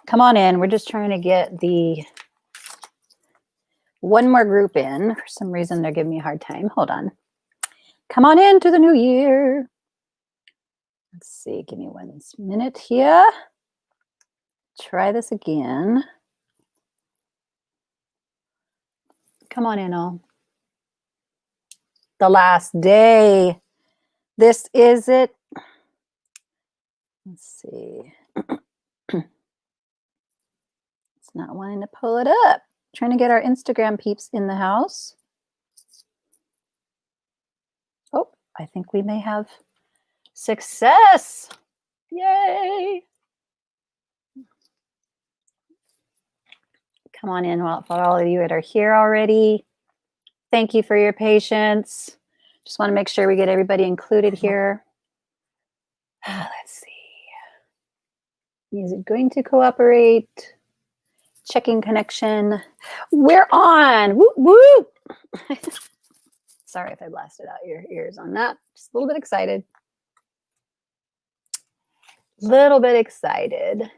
Come on in. We're just trying to get the one more group in. For some reason, they're giving me a hard time. Hold on. Come on into the new year. Let's see. Give me 1 minute here. Try this again. Come on in, all. The last day. This is it. Let's see. It's not wanting to pull it up. Trying to get our Instagram peeps in the house. Oh, I think we may have success. Yay. Come on in, well, for all of you that are here already. Thank you for your patience. Just want to make sure we get everybody included here. Let's see. Is it going to cooperate? Checking connection. We're on. Whoop, whoop. Sorry if I blasted out your ears on that. Just a little bit excited. Little bit excited.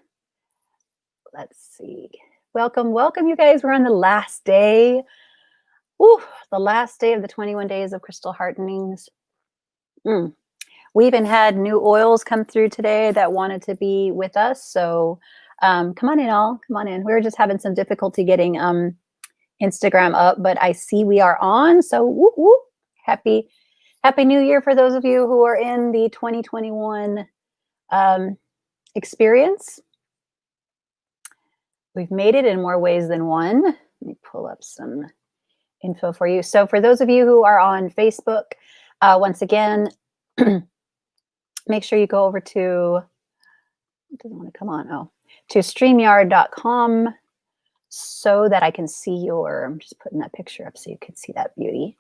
Let's see. Welcome, welcome, you guys. We're on the last day. Ooh, the last day of the 21 days of Crystal Heartenings. We even had new oils come through today that wanted to be with us. So come on in, all. Come on in. We were just having some difficulty getting Instagram up, but I see we are on. So whoop, whoop. Happy New Year for those of you who are in the 2021 experience. We've made it in more ways than one. Let me pull up some info for you. So for those of you who are on Facebook, once again, make sure you go over to, it doesn't want to come on, to StreamYard.com so that I can see your, I'm just putting that picture up so you can see that beauty.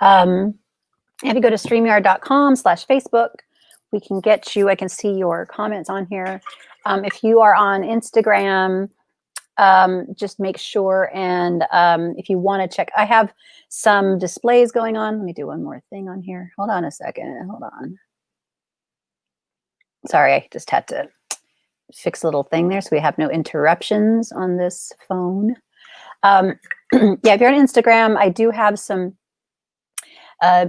If you go to StreamYard.com/Facebook, we can get you, I can see your comments on here. If you are on Instagram, just make sure, and if you want to check, I have some displays going on. Let me do one more thing on here. Hold on a second. Hold on. Sorry, I just had to fix a little thing there so we have no interruptions on this phone. Yeah, if you're on Instagram, I do have some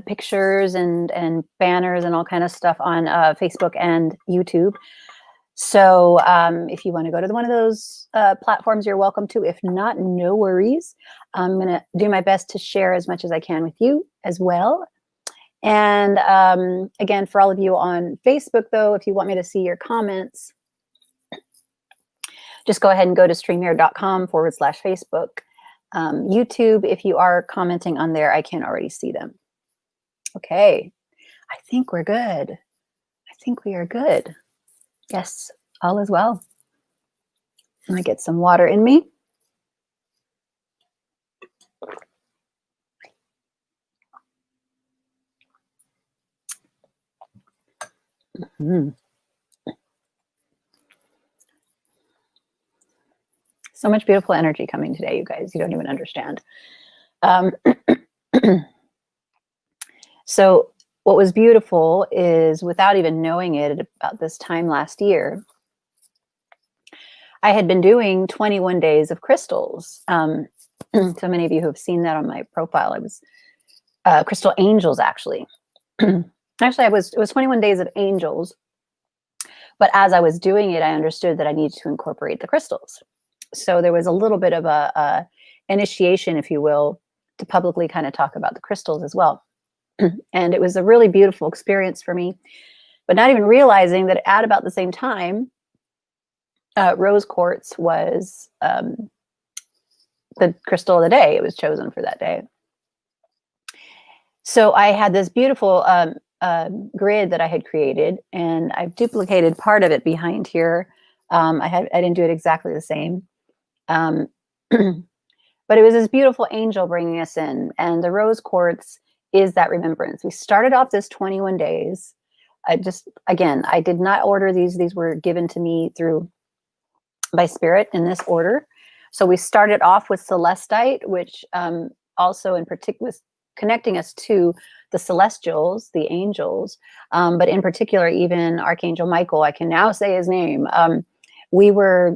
pictures and banners and all kind of stuff on Facebook and YouTube. So if you want to go to one of those platforms, you're welcome to. If not, no worries. I'm going to do my best to share as much as I can with you as well. And again, for all of you on Facebook, though, if you want me to see your comments, just go ahead and go to StreamYard.com/Facebook. YouTube, if you are commenting on there, I can already see them. Okay, I think we're good. I think we are good. Yes, all is well. I'm gonna get some water in me. So much beautiful energy coming today, you guys. You don't even understand. So what was beautiful is, without even knowing it, at about this time last year, I had been doing 21 days of crystals. So many of you who have seen that on my profile, it was crystal angels, actually. Actually, it was 21 days of angels. But as I was doing it, I understood that I needed to incorporate the crystals. So there was a little bit of a initiation, if you will, to publicly kind of talk about the crystals as well. And it was a really beautiful experience for me, but not even realizing that at about the same time, rose quartz was the crystal of the day. It was chosen for that day. So I had this beautiful grid that I had created, and I've duplicated part of it behind here. I didn't do it exactly the same. But it was this beautiful angel bringing us in, and the rose quartz is that remembrance. We started off this 21 days. I did not order these. These were given to me by spirit in this order. So we started off with celestite, which also in particular was connecting us to the celestials, the angels, but in particular, even Archangel Michael, I can now say his name. We were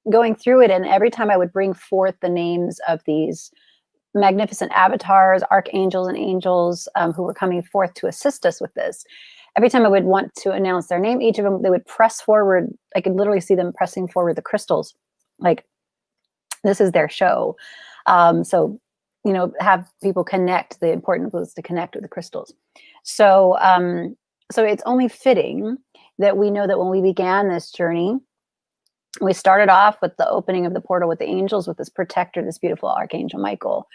going through it, and every time I would bring forth the names of these magnificent avatars, archangels and angels who were coming forth to assist us with this, every time I would want to announce their name, each of them, they would press forward. I could literally see them pressing forward the crystals, like this is their show. So, you know, have people connect. The important was to connect with the crystals. So, so it's only fitting that we know that when we began this journey, we started off with the opening of the portal with the angels, with this protector, this beautiful Archangel Michael.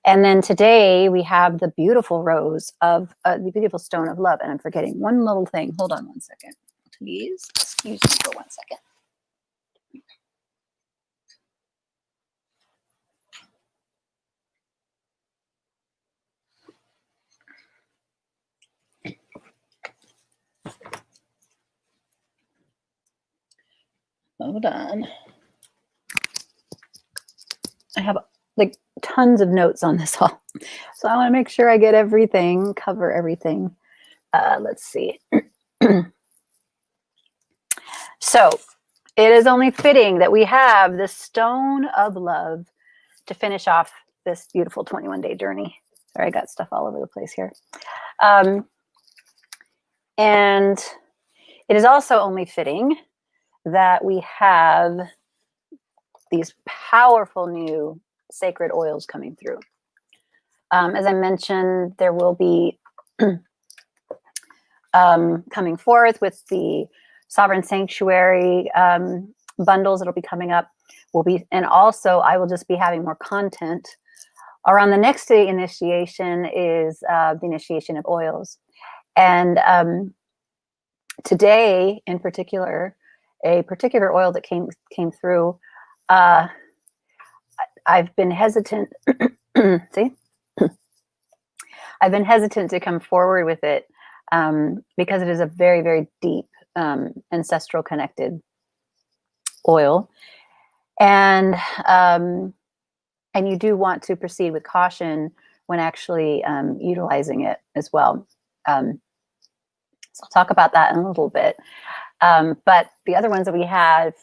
And then today we have the beautiful rose of the beautiful stone of love. And I'm forgetting one little thing. Hold on one second, please. Excuse me for 1 second. Hold on. I have like tons of notes on this all. So I want to make sure I get everything, cover everything. Let's see. So it is only fitting that we have the stone of love to finish off this beautiful 21-day journey. Sorry, I got stuff all over the place here. And it is also only fitting that we have these powerful new sacred oils coming through. As I mentioned, there will be coming forth with the Sovereign Sanctuary bundles that'll be coming up. And also I will just be having more content. Around the next day initiation is the initiation of oils. And today in particular, a particular oil that came through, I've been hesitant. See, I've been hesitant to come forward with it because it is a very, very deep ancestral connected oil, and you do want to proceed with caution when actually utilizing it as well. So I'll talk about that in a little bit. But the other ones that we have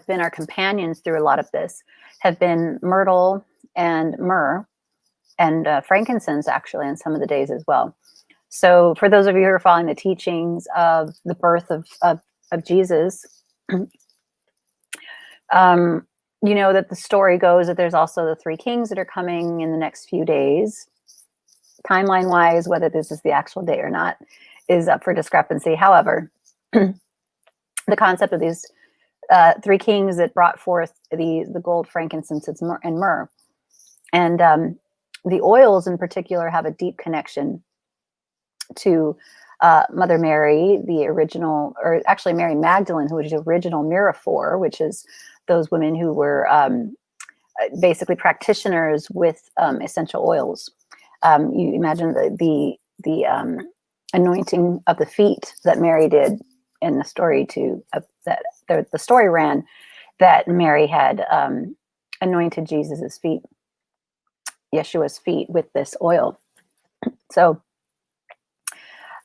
been our companions through a lot of this have been myrtle and myrrh and frankincense, actually, on some of the days as well. So for those of you who are following the teachings of the birth of Jesus, you know that the story goes that there's also the 3 kings that are coming in the next few days. Timeline wise, whether this is the actual day or not is up for discrepancy. However, the concept of these 3 kings that brought forth the gold, frankincense, and myrrh, and the oils in particular have a deep connection to Mother Mary, the original, or actually Mary Magdalene, who was the original Miraphor, which is those women who were basically practitioners with essential oils. You imagine the anointing of the feet that Mary did in the story the story ran that Mary had anointed Jesus's feet, Yeshua's feet, with this oil. So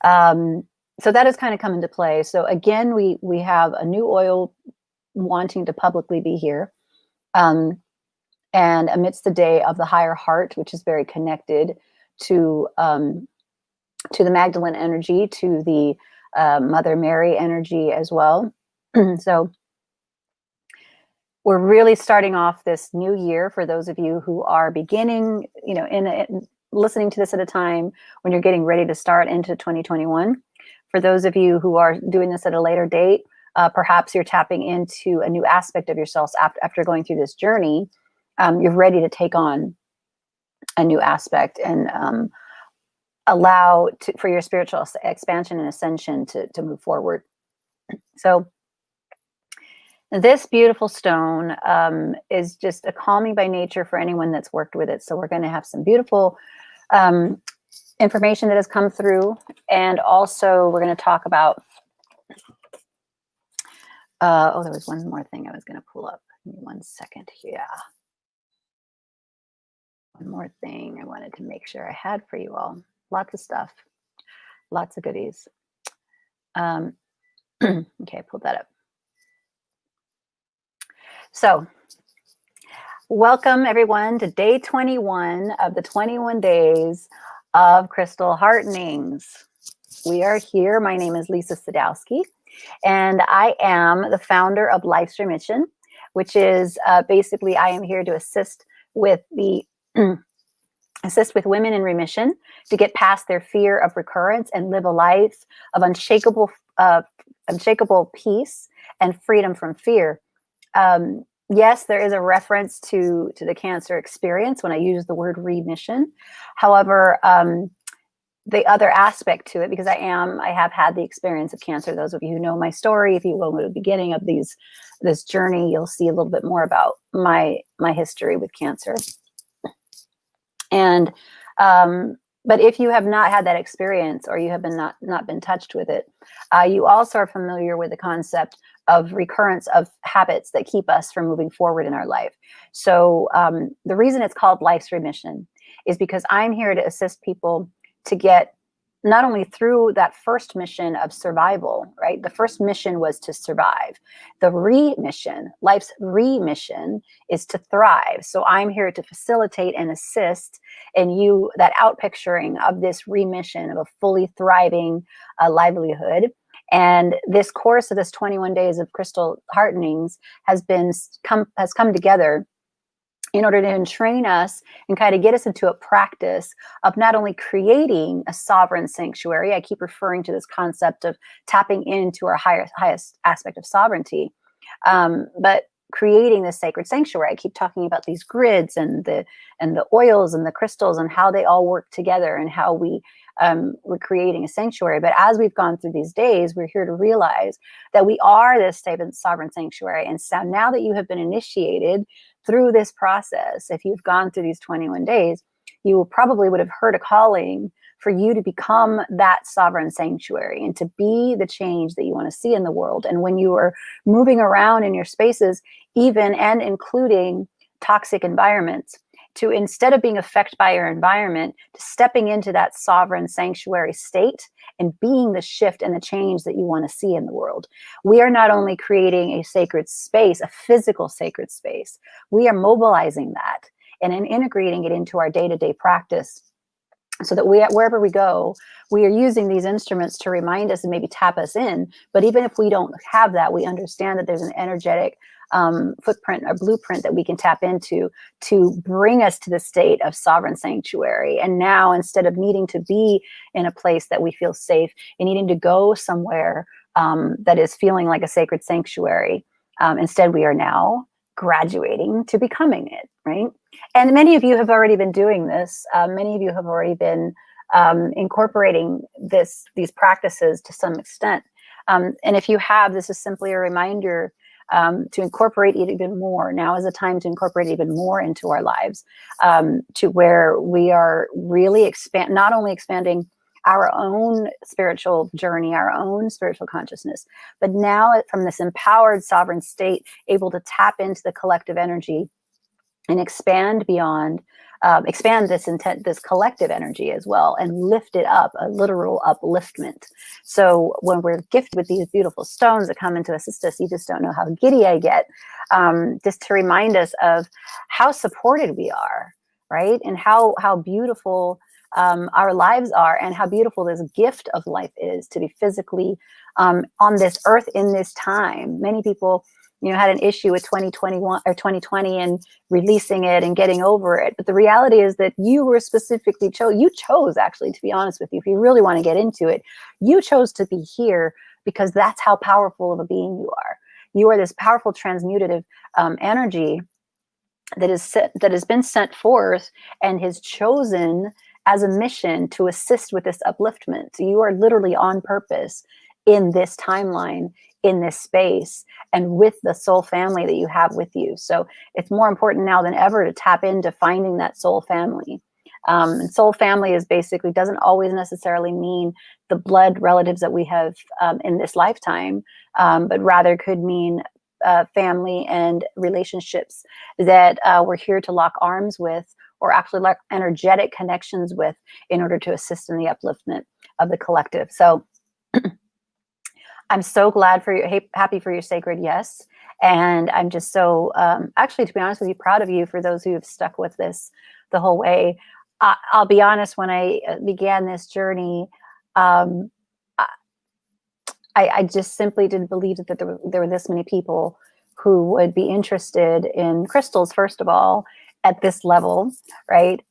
so that has kind of come into play. So again, we have a new oil wanting to publicly be here. And amidst the day of the higher heart, which is very connected to the Magdalene energy, to the Mother Mary energy as well. So we're really starting off this new year for those of you who are beginning, you know, in listening to this at a time when you're getting ready to start into 2021. For those of you who are doing this at a later date, perhaps you're tapping into a new aspect of yourselves after going through this journey. You're ready to take on a new aspect and allow for your spiritual expansion and ascension to move forward. So this beautiful stone is just a calming by nature for anyone that's worked with it. So we're going to have some beautiful information that has come through. And also we're going to talk about, oh, there was one more thing I was going to pull up. Give me 1 second here. One more thing I wanted to make sure I had for you all. Lots of stuff, lots of goodies. Okay, I pulled that up. So welcome everyone to day 21 of the 21 days of crystal heartenings. We are here. My name is Lisa Sadowski, and I am the founder of Life's Remission, which is basically I am here to assist with the assist with women in remission to get past their fear of recurrence and live a life of unshakable peace and freedom from fear. Yes, there is a reference to the cancer experience when I use the word remission. However, the other aspect to it, because I have had the experience of cancer. Those of you who know my story, if you will, at the beginning of this journey, you'll see a little bit more about my history with cancer. And but if you have not had that experience, or you have not been touched with it, you also are familiar with the concept of recurrence of habits that keep us from moving forward in our life. So the reason it's called Life's Remission is because I'm here to assist people to get not only through that first mission of survival, right? The first mission was to survive. The remission, life's remission, is to thrive. So I'm here to facilitate and assist in you, that outpicturing of this remission of a fully thriving livelihood. And this course of this 21 days of crystal heartenings has come together in order to train us and kind of get us into a practice of not only creating a sovereign sanctuary. I keep referring to this concept of tapping into our highest aspect of sovereignty, but creating this sacred sanctuary. I keep talking about these grids and the oils and the crystals and how they all work together and how we're creating a sanctuary. But as we've gone through these days, we're here to realize that we are this sovereign sanctuary. And so now that you have been initiated through this process, if you've gone through these 21 days, you probably would have heard a calling for you to become that sovereign sanctuary and to be the change that you want to see in the world. And when you are moving around in your spaces, even and including toxic environments, to, instead of being affected by your environment, to stepping into that sovereign sanctuary state and being the shift and the change that you want to see in the world. We are not only creating a sacred space, a physical sacred space, we are mobilizing that and integrating it into our day-to-day practice, so that wherever we go, we are using these instruments to remind us and maybe tap us in. But even if we don't have that, we understand that there's an energetic footprint or blueprint that we can tap into to bring us to the state of sovereign sanctuary. And now, instead of needing to be in a place that we feel safe and needing to go somewhere that is feeling like a sacred sanctuary, instead we are now graduating to becoming it, right? And many of you have already been doing this. Many of you have already been incorporating these practices to some extent. And if you have, this is simply a reminder to incorporate it even more. Now is the time to incorporate it even more into our lives, to where we are really not only expanding our own spiritual journey, our own spiritual consciousness, but now from this empowered sovereign state, able to tap into the collective energy and expand beyond, expand this collective energy as well, and lift it up, a literal upliftment. So when we're gifted with these beautiful stones that come in to assist us, you just don't know how giddy I get, just to remind us of how supported we are, right? And how beautiful our lives are, and how beautiful this gift of life is to be physically on this earth in this time. Many people, had an issue with 2021 or 2020 and releasing it and getting over it. But the reality is that you were specifically you chose actually, to be honest with you, if you really want to get into it, you chose to be here because that's how powerful of a being you are. You are this powerful transmutative energy that has been sent forth and has chosen as a mission to assist with this upliftment. So you are literally on purpose in this timeline, in this space, and with the soul family that you have with you. So it's more important now than ever to tap into finding that soul family. And soul family is basically, doesn't always necessarily mean the blood relatives that we have in this lifetime, but rather could mean family and relationships that we're here to lock arms with, or actually like energetic connections with in order to assist in the upliftment of the collective. So I'm so glad for you, happy for your sacred yes. And I'm just so, actually, to be honest with you, proud of you for those who have stuck with this the whole way. I'll be honest, when I began this journey, I just simply didn't believe that there were this many people who would be interested in crystals, first of all, at this level, right?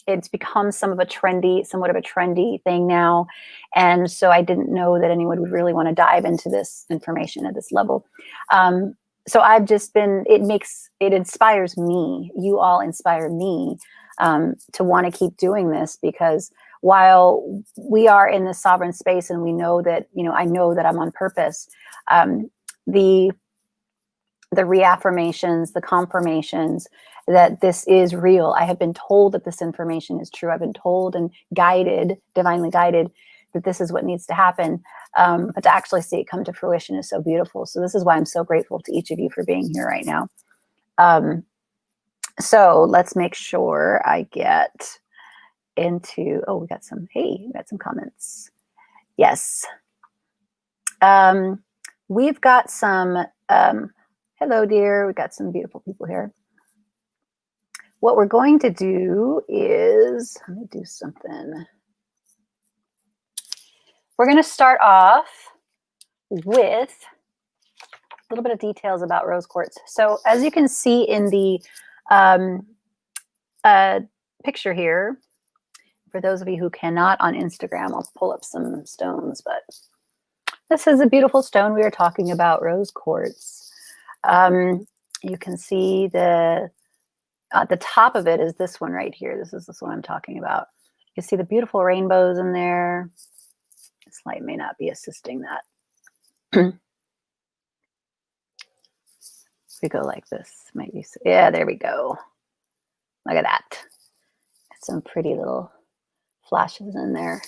It's become somewhat of a trendy thing now. And so I didn't know that anyone would really want to dive into this information at this level. So I've just been, it inspires me. You all inspire me to want to keep doing this, because while we are in the sovereign space and we know that, I know that I'm on purpose, the reaffirmations, the confirmations that this is real. I have been told that this information is true. I've been told and guided, divinely guided, that this is what needs to happen. But to actually see it come to fruition is so beautiful. So this is why I'm so grateful to each of you for being here right now. So let's make sure I get into, we got some comments. Yes. We've got some, hello dear, we've got some beautiful people here. What we're going to do is, let me do something. We're going to start off with a little bit of details about rose quartz. So as you can see in the picture here, for those of you who cannot on Instagram, I'll pull up some stones, but this is a beautiful stone. We are talking about rose quartz. You can see the top of it is this one right here. This is this one I'm talking about. You can see the beautiful rainbows in there. This light may not be assisting that. We go like this. Yeah, there we go. Look at that. Some pretty little flashes in there.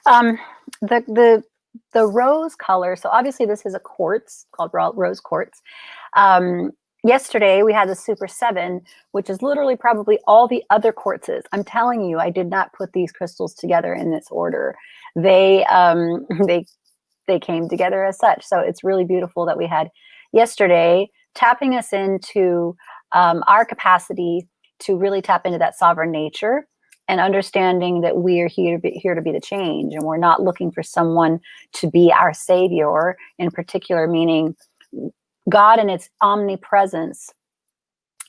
The rose color. So obviously this is a quartz called rose quartz. Yesterday we had the Super 7, which is literally probably all the other quartzes. I'm telling you, I did not put these crystals together in this order. They came together as such. So it's really beautiful that we had yesterday tapping us into our capacity to really tap into that sovereign nature and understanding that we are here to be the change, and we're not looking for someone to be our savior in particular, meaning God in its omnipresence,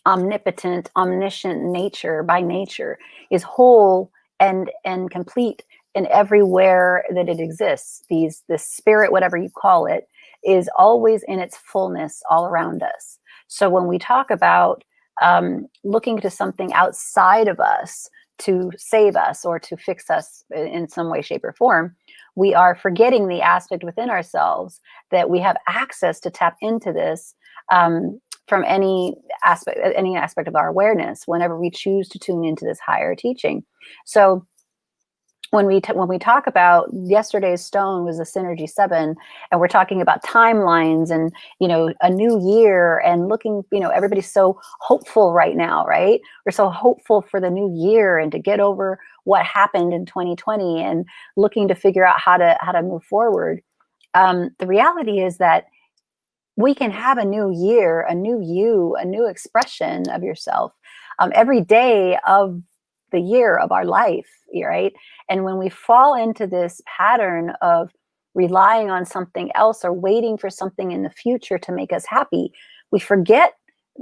omnipotent, omniscient nature by nature is whole and complete in everywhere that it exists. The spirit, whatever you call it, is always in its fullness all around us. So when we talk about looking to something outside of us to save us or to fix us in some way, shape, or form, we are forgetting the aspect within ourselves that we have access to tap into this from any aspect of our awareness whenever we choose to tune into this higher teaching. So when we talk about yesterday's stone was a Synergy 7, and we're talking about timelines and, a new year and looking, everybody's so hopeful right now, right? We're so hopeful for the new year and to get over what happened in 2020 and looking to figure out how to move forward. The reality is that we can have a new year, a new you, a new expression of yourself every day of the year of our life, right? And when we fall into this pattern of relying on something else or waiting for something in the future to make us happy, we forget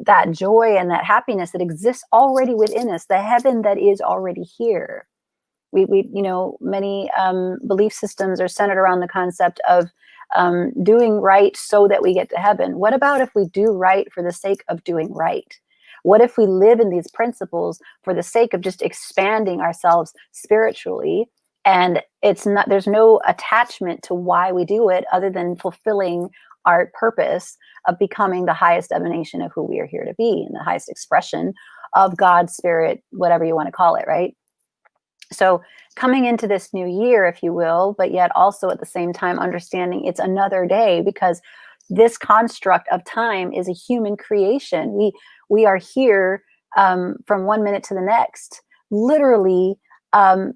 that joy and that happiness that exists already within us, the heaven that is already here. Many belief systems are centered around the concept of doing right so that we get to heaven. What about if we do right for the sake of doing right? What if we live in these principles for the sake of just expanding ourselves spiritually, and there's no attachment to why we do it other than fulfilling our purpose of becoming the highest emanation of who we are here to be and the highest expression of God's spirit, whatever you want to call it, right? So coming into this new year, if you will, but yet also at the same time understanding it's another day, because this construct of time is a human creation. We are here from 1 minute to the next, literally,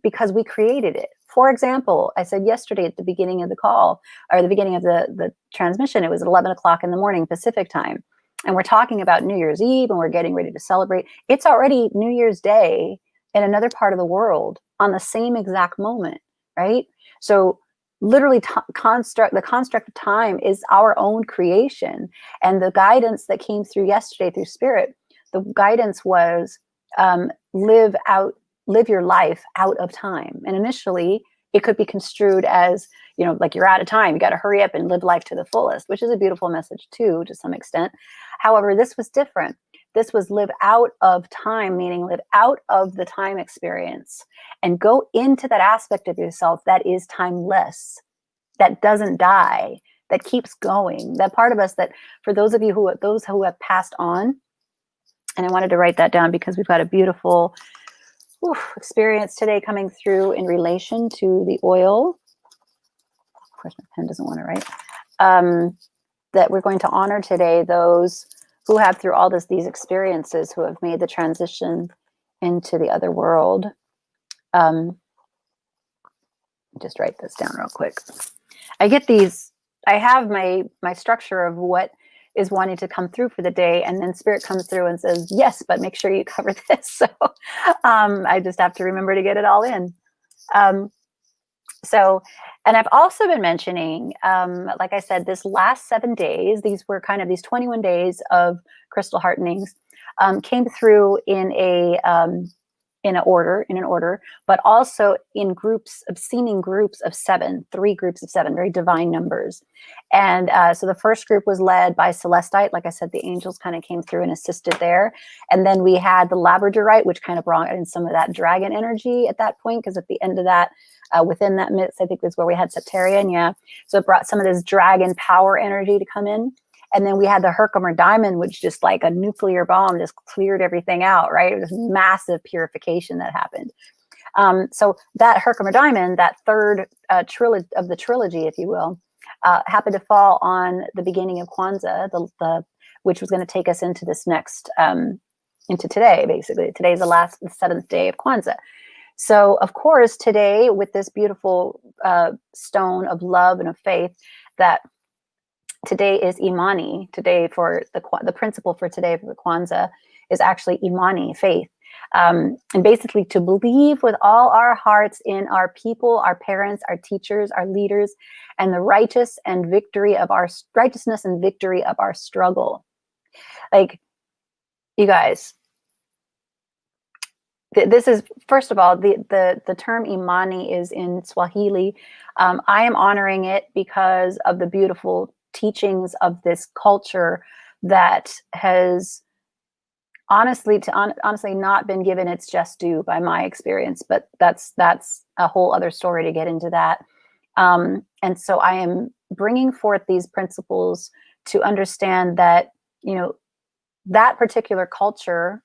because we created it. For example, I said yesterday at the beginning of the call, or the beginning of the transmission, it was at 11 o'clock in the morning Pacific time. And we're talking about New Year's Eve and we're getting ready to celebrate. It's already New Year's Day in another part of the world on the same exact moment, right? So literally the construct of time is our own creation. And the guidance that came through yesterday through spirit, the guidance was live your life out of time. And initially it could be construed as, you know, like you're out of time, you got to hurry up and live life to the fullest, which is a beautiful message too, to some extent. However, this was different. This was live out of time, meaning live out of the time experience and go into that aspect of yourself that is timeless, that doesn't die, that keeps going. That part of us that, for those of you those who have passed on, and I wanted to write that down because we've got a beautiful experience today coming through in relation to the oil. Of course, my pen doesn't want to write. That we're going to honor today those who have, through all these experiences, who have made the transition into the other world. Just write this down real quick. I get these. I have my structure of what is wanting to come through for the day, and then spirit comes through and says, yes, but make sure you cover this. So I just have to remember to get it all in. And I've also been mentioning, like I said, this last 7 days, these were kind of these 21 days of crystal heartenings, came through in an order, but also in groups of seeming groups of 7, 3 groups of 7, very divine numbers. And so the first group was led by Celestite. Like I said, the angels kind of came through and assisted there. And then we had the Labradorite, which kind of brought in some of that dragon energy at that point, because at the end of that, within that midst, I think is where we had Septarian. Yeah. So it brought some of this dragon power energy to come in. And then we had the Herkimer diamond, which just like a nuclear bomb just cleared everything out, right? It was massive purification that happened. So that Herkimer diamond, that third trilogy of the trilogy, if you will, happened to fall on the beginning of Kwanzaa, which was going to take us into this next, into today, basically. Today's the 7th day of Kwanzaa. So, of course, today, with this beautiful stone of love and of faith, that today is Imani. Today, for the principle for today for the Kwanzaa is actually Imani, faith. And basically to believe with all our hearts in our people, our parents, our teachers, our leaders, and the righteousness and victory of our struggle. Like, you guys, this is, first of all, the term Imani is in Swahili. I am honoring it because of the beautiful teachings of this culture that has honestly not been given its just due by my experience, but that's a whole other story to get into that. And so I am bringing forth these principles to understand that, you know, that particular culture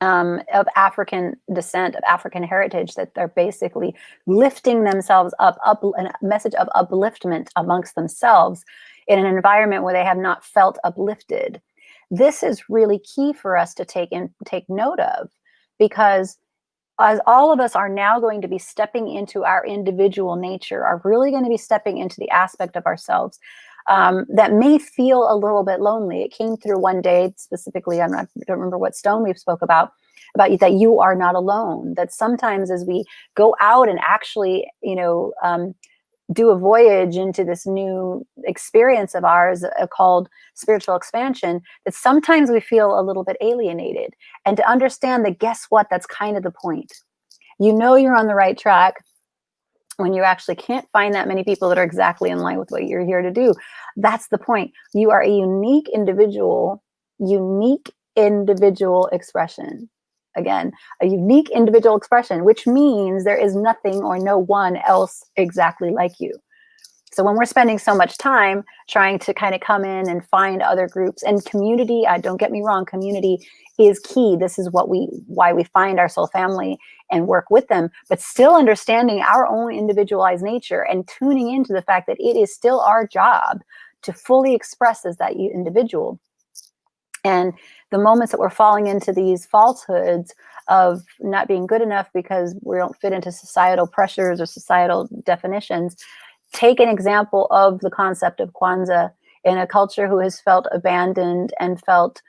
of African descent, of African heritage, that they're basically lifting themselves up, a message of upliftment amongst themselves in an environment where they have not felt uplifted. This is really key for us to take note of, because as all of us are now going to be stepping into our individual nature, are really going to be stepping into the aspect of ourselves that may feel a little bit lonely. It came through one day specifically, I don't remember what stone we spoke about that you are not alone. That sometimes as we go out and actually, you know, do a voyage into this new experience of ours called spiritual expansion, that sometimes we feel a little bit alienated. And to understand that, guess what? That's kind of the point. You know you're on the right track when you actually can't find that many people that are exactly in line with what you're here to do. That's the point. You are a unique individual expression. Again, a unique individual expression, which means there is nothing or no one else exactly like you. So when we're spending so much time trying to kind of come in and find other groups and community, don't get me wrong, community is key. This is why we find our soul family and work with them, but still understanding our own individualized nature and tuning into the fact that it is still our job to fully express as that individual. And the moments that we're falling into these falsehoods of not being good enough because we don't fit into societal pressures or societal definitions. Take an example of the concept of Kwanzaa in a culture who has felt abandoned and felt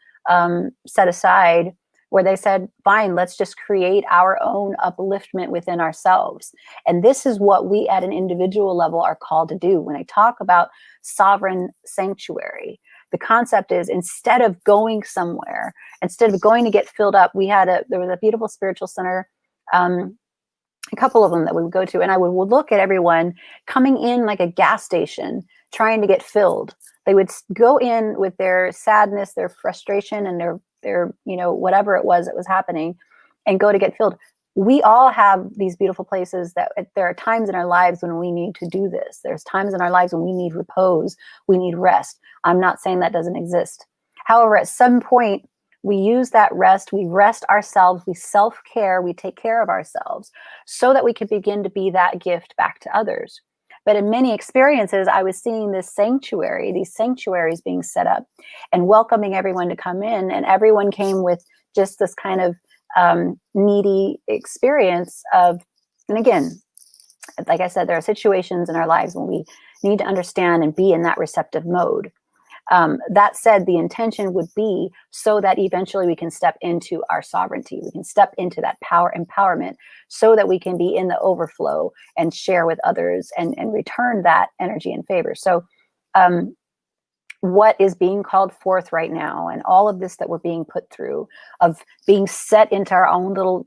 set aside, where they said, fine, let's just create our own upliftment within ourselves. And this is what we at an individual level are called to do. When I talk about sovereign sanctuary, the concept is, instead of going somewhere, instead of going to get filled up, there was a beautiful spiritual center, a couple of them that we would go to, and I would look at everyone coming in like a gas station trying to get filled. They would go in with their sadness, their frustration, and their whatever it was that was happening, and go to get filled. We all have these beautiful places that there are times in our lives when we need to do this. There's times in our lives when we need repose, we need rest. I'm not saying that doesn't exist. However, at some point, we use that rest, we rest ourselves, we self-care, we take care of ourselves so that we can begin to be that gift back to others. But in many experiences, I was seeing this sanctuary, these sanctuaries being set up and welcoming everyone to come in, and everyone came with just this kind of needy experience of, and again, like I said, there are situations in our lives when we need to understand and be in that receptive mode. That said, the intention would be so that eventually we can step into our sovereignty. We can step into that power empowerment so that we can be in the overflow and share with others and return that energy and favor. So what is being called forth right now, and all of this that we're being put through, of being set into our own little,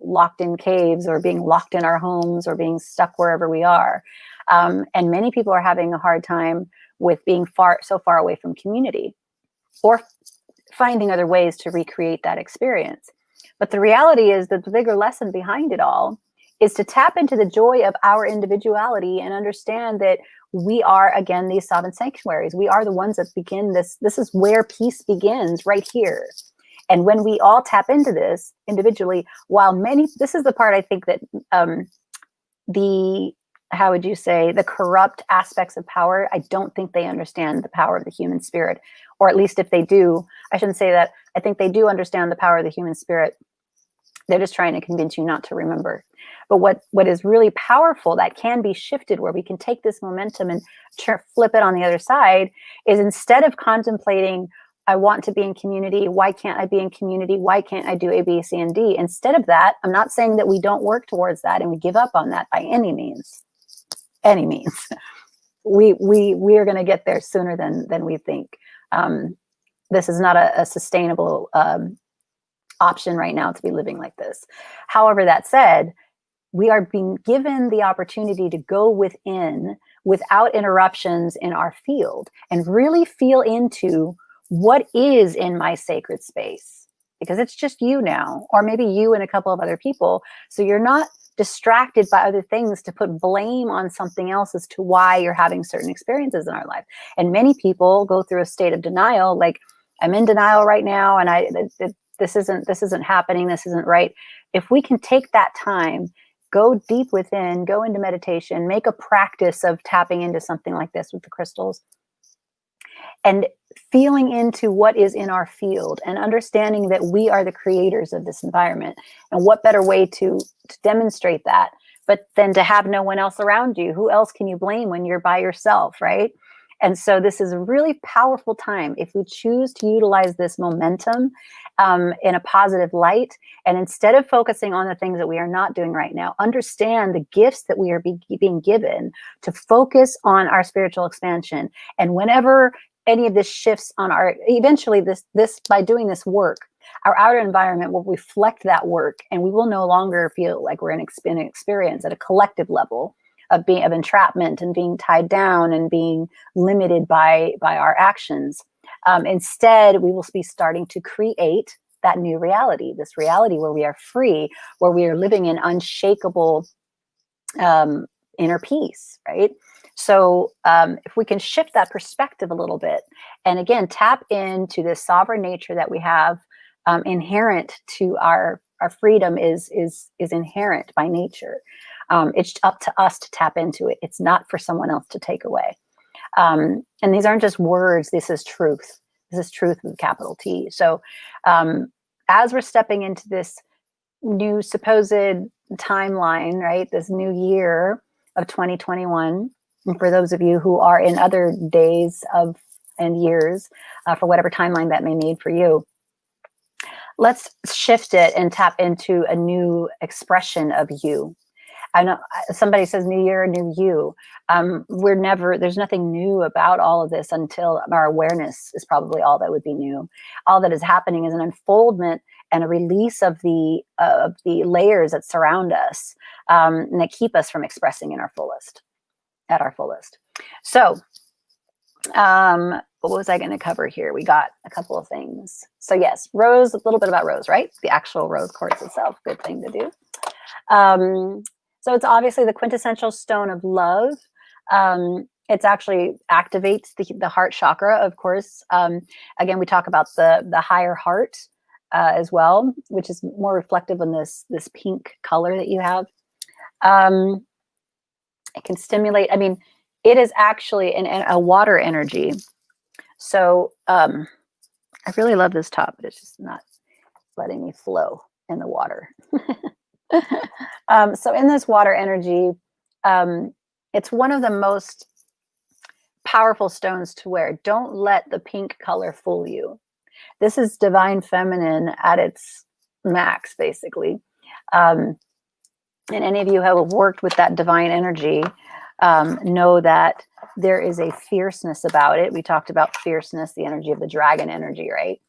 locked in caves, or being locked in our homes, or being stuck wherever we are. And many people are having a hard time with being so far away from community, or finding other ways to recreate that experience. But the reality is that the bigger lesson behind it all is to tap into the joy of our individuality and understand that we are, again, these sovereign sanctuaries. We are the ones that begin this. This is where peace begins, right here. And when we all tap into this individually, this is the part I think that how would you say, the corrupt aspects of power, I don't think they understand the power of the human spirit. Or at least if they do, I shouldn't say that. I think they do understand the power of the human spirit. They're just trying to convince you not to remember. But what is really powerful that can be shifted, where we can take this momentum and flip it on the other side, is instead of contemplating, I want to be in community, why can't I be in community? Why can't I do A, B, C, and D? Instead of that, I'm not saying that we don't work towards that and we give up on that by any means. Any means. We are going to get there sooner than we think. This is not a sustainable option right now to be living like this. However, that said, we are being given the opportunity to go within without interruptions in our field and really feel into what is in my sacred space, because it's just you now, or maybe you and a couple of other people. So you're not distracted by other things to put blame on something else as to why you're having certain experiences in our life. And many people go through a state of denial, like, I'm in denial right now, and this isn't happening, this isn't right. If we can take that time, go deep within, go into meditation, make a practice of tapping into something like this with the crystals, and feeling into what is in our field, and understanding that we are the creators of this environment. And what better way to demonstrate that but then to have no one else around you? Who else can you blame when you're by yourself, right? And so this is a really powerful time if we choose to utilize this momentum in a positive light. And instead of focusing on the things that we are not doing right now, understand the gifts that we are being given to focus on our spiritual expansion. And whenever any of this shifts on eventually this by doing this work, our outer environment will reflect that work, and we will no longer feel like we're in an experience at a collective level of entrapment and being tied down and being limited by our actions. Instead, we will be starting to create that new reality, this reality where we are free, where we are living in unshakable inner peace, right? So if we can shift that perspective a little bit, and again, tap into this sovereign nature that we have inherent to our freedom is inherent by nature. It's up to us to tap into it. It's not for someone else to take away. And these aren't just words. This is truth. This is truth with a capital T. So as we're stepping into this new supposed timeline, right? This new year of 2021. And for those of you who are in other days of and years, for whatever timeline that may need for you, let's shift it and tap into a new expression of you. I know somebody says new year, new you. There's nothing new about all of this until our awareness is probably all that would be new. All that is happening is an unfoldment and a release of the layers that surround us, and that keep us from expressing at our fullest. So, what was I going to cover here? We got a couple of things. So yes, rose, a little bit about rose, right? The actual rose quartz itself, good thing to do. So it's obviously the quintessential stone of love. It's actually activates the heart chakra, of course. Again, we talk about the higher heart as well, which is more reflective on this pink color that you have. It can stimulate. I mean, it is actually a water energy. So I really love this top, but it's just not letting me flow in the water. So in this water energy, it's one of the most powerful stones to wear. Don't let the pink color fool you. This is divine feminine at its max, basically. And any of you who have worked with that divine energy know that there is a fierceness about it. We talked about fierceness, the energy of the dragon energy, right?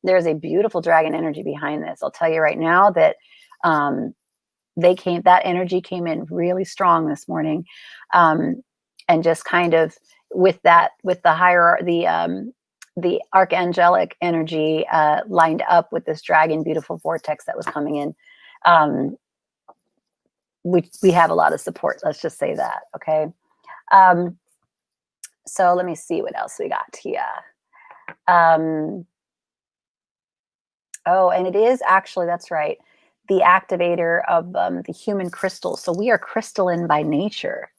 There's a beautiful dragon energy behind this. I'll tell you right now that that energy came in really strong this morning, and just kind of with the archangelic energy lined up with this dragon beautiful vortex that was coming in. We have a lot of support. Let's just say that. Okay. So let me see what else we got here. Oh, and it is actually, that's right, the activator of the human crystal. So we are crystalline by nature.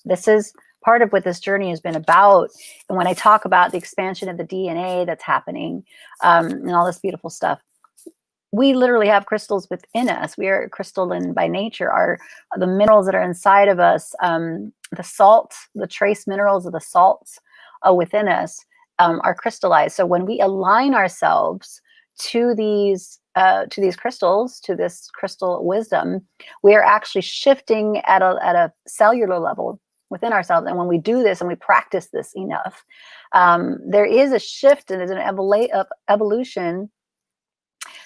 This is part of what this journey has been about. And when I talk about the expansion of the DNA that's happening, and all this beautiful stuff, we literally have crystals within us. We are crystalline by nature. The minerals that are inside of us, the salt, the trace minerals of the salts within us are crystallized. So when we align ourselves to these crystals, to this crystal wisdom, we are actually shifting at a cellular level within ourselves. And when we do this and we practice this enough, there is a shift and there's an evolution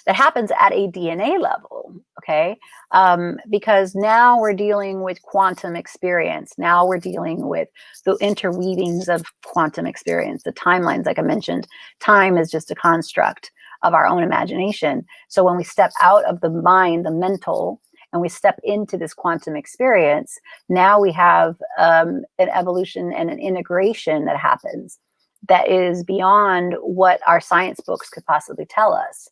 that happens at a DNA level, okay? Because now we're dealing with quantum experience. Now we're dealing with the interweavings of quantum experience, the timelines, like I mentioned. Time is just a construct of our own imagination. So when we step out of the mind, the mental, and we step into this quantum experience, now we have an evolution and an integration that happens that is beyond what our science books could possibly tell us.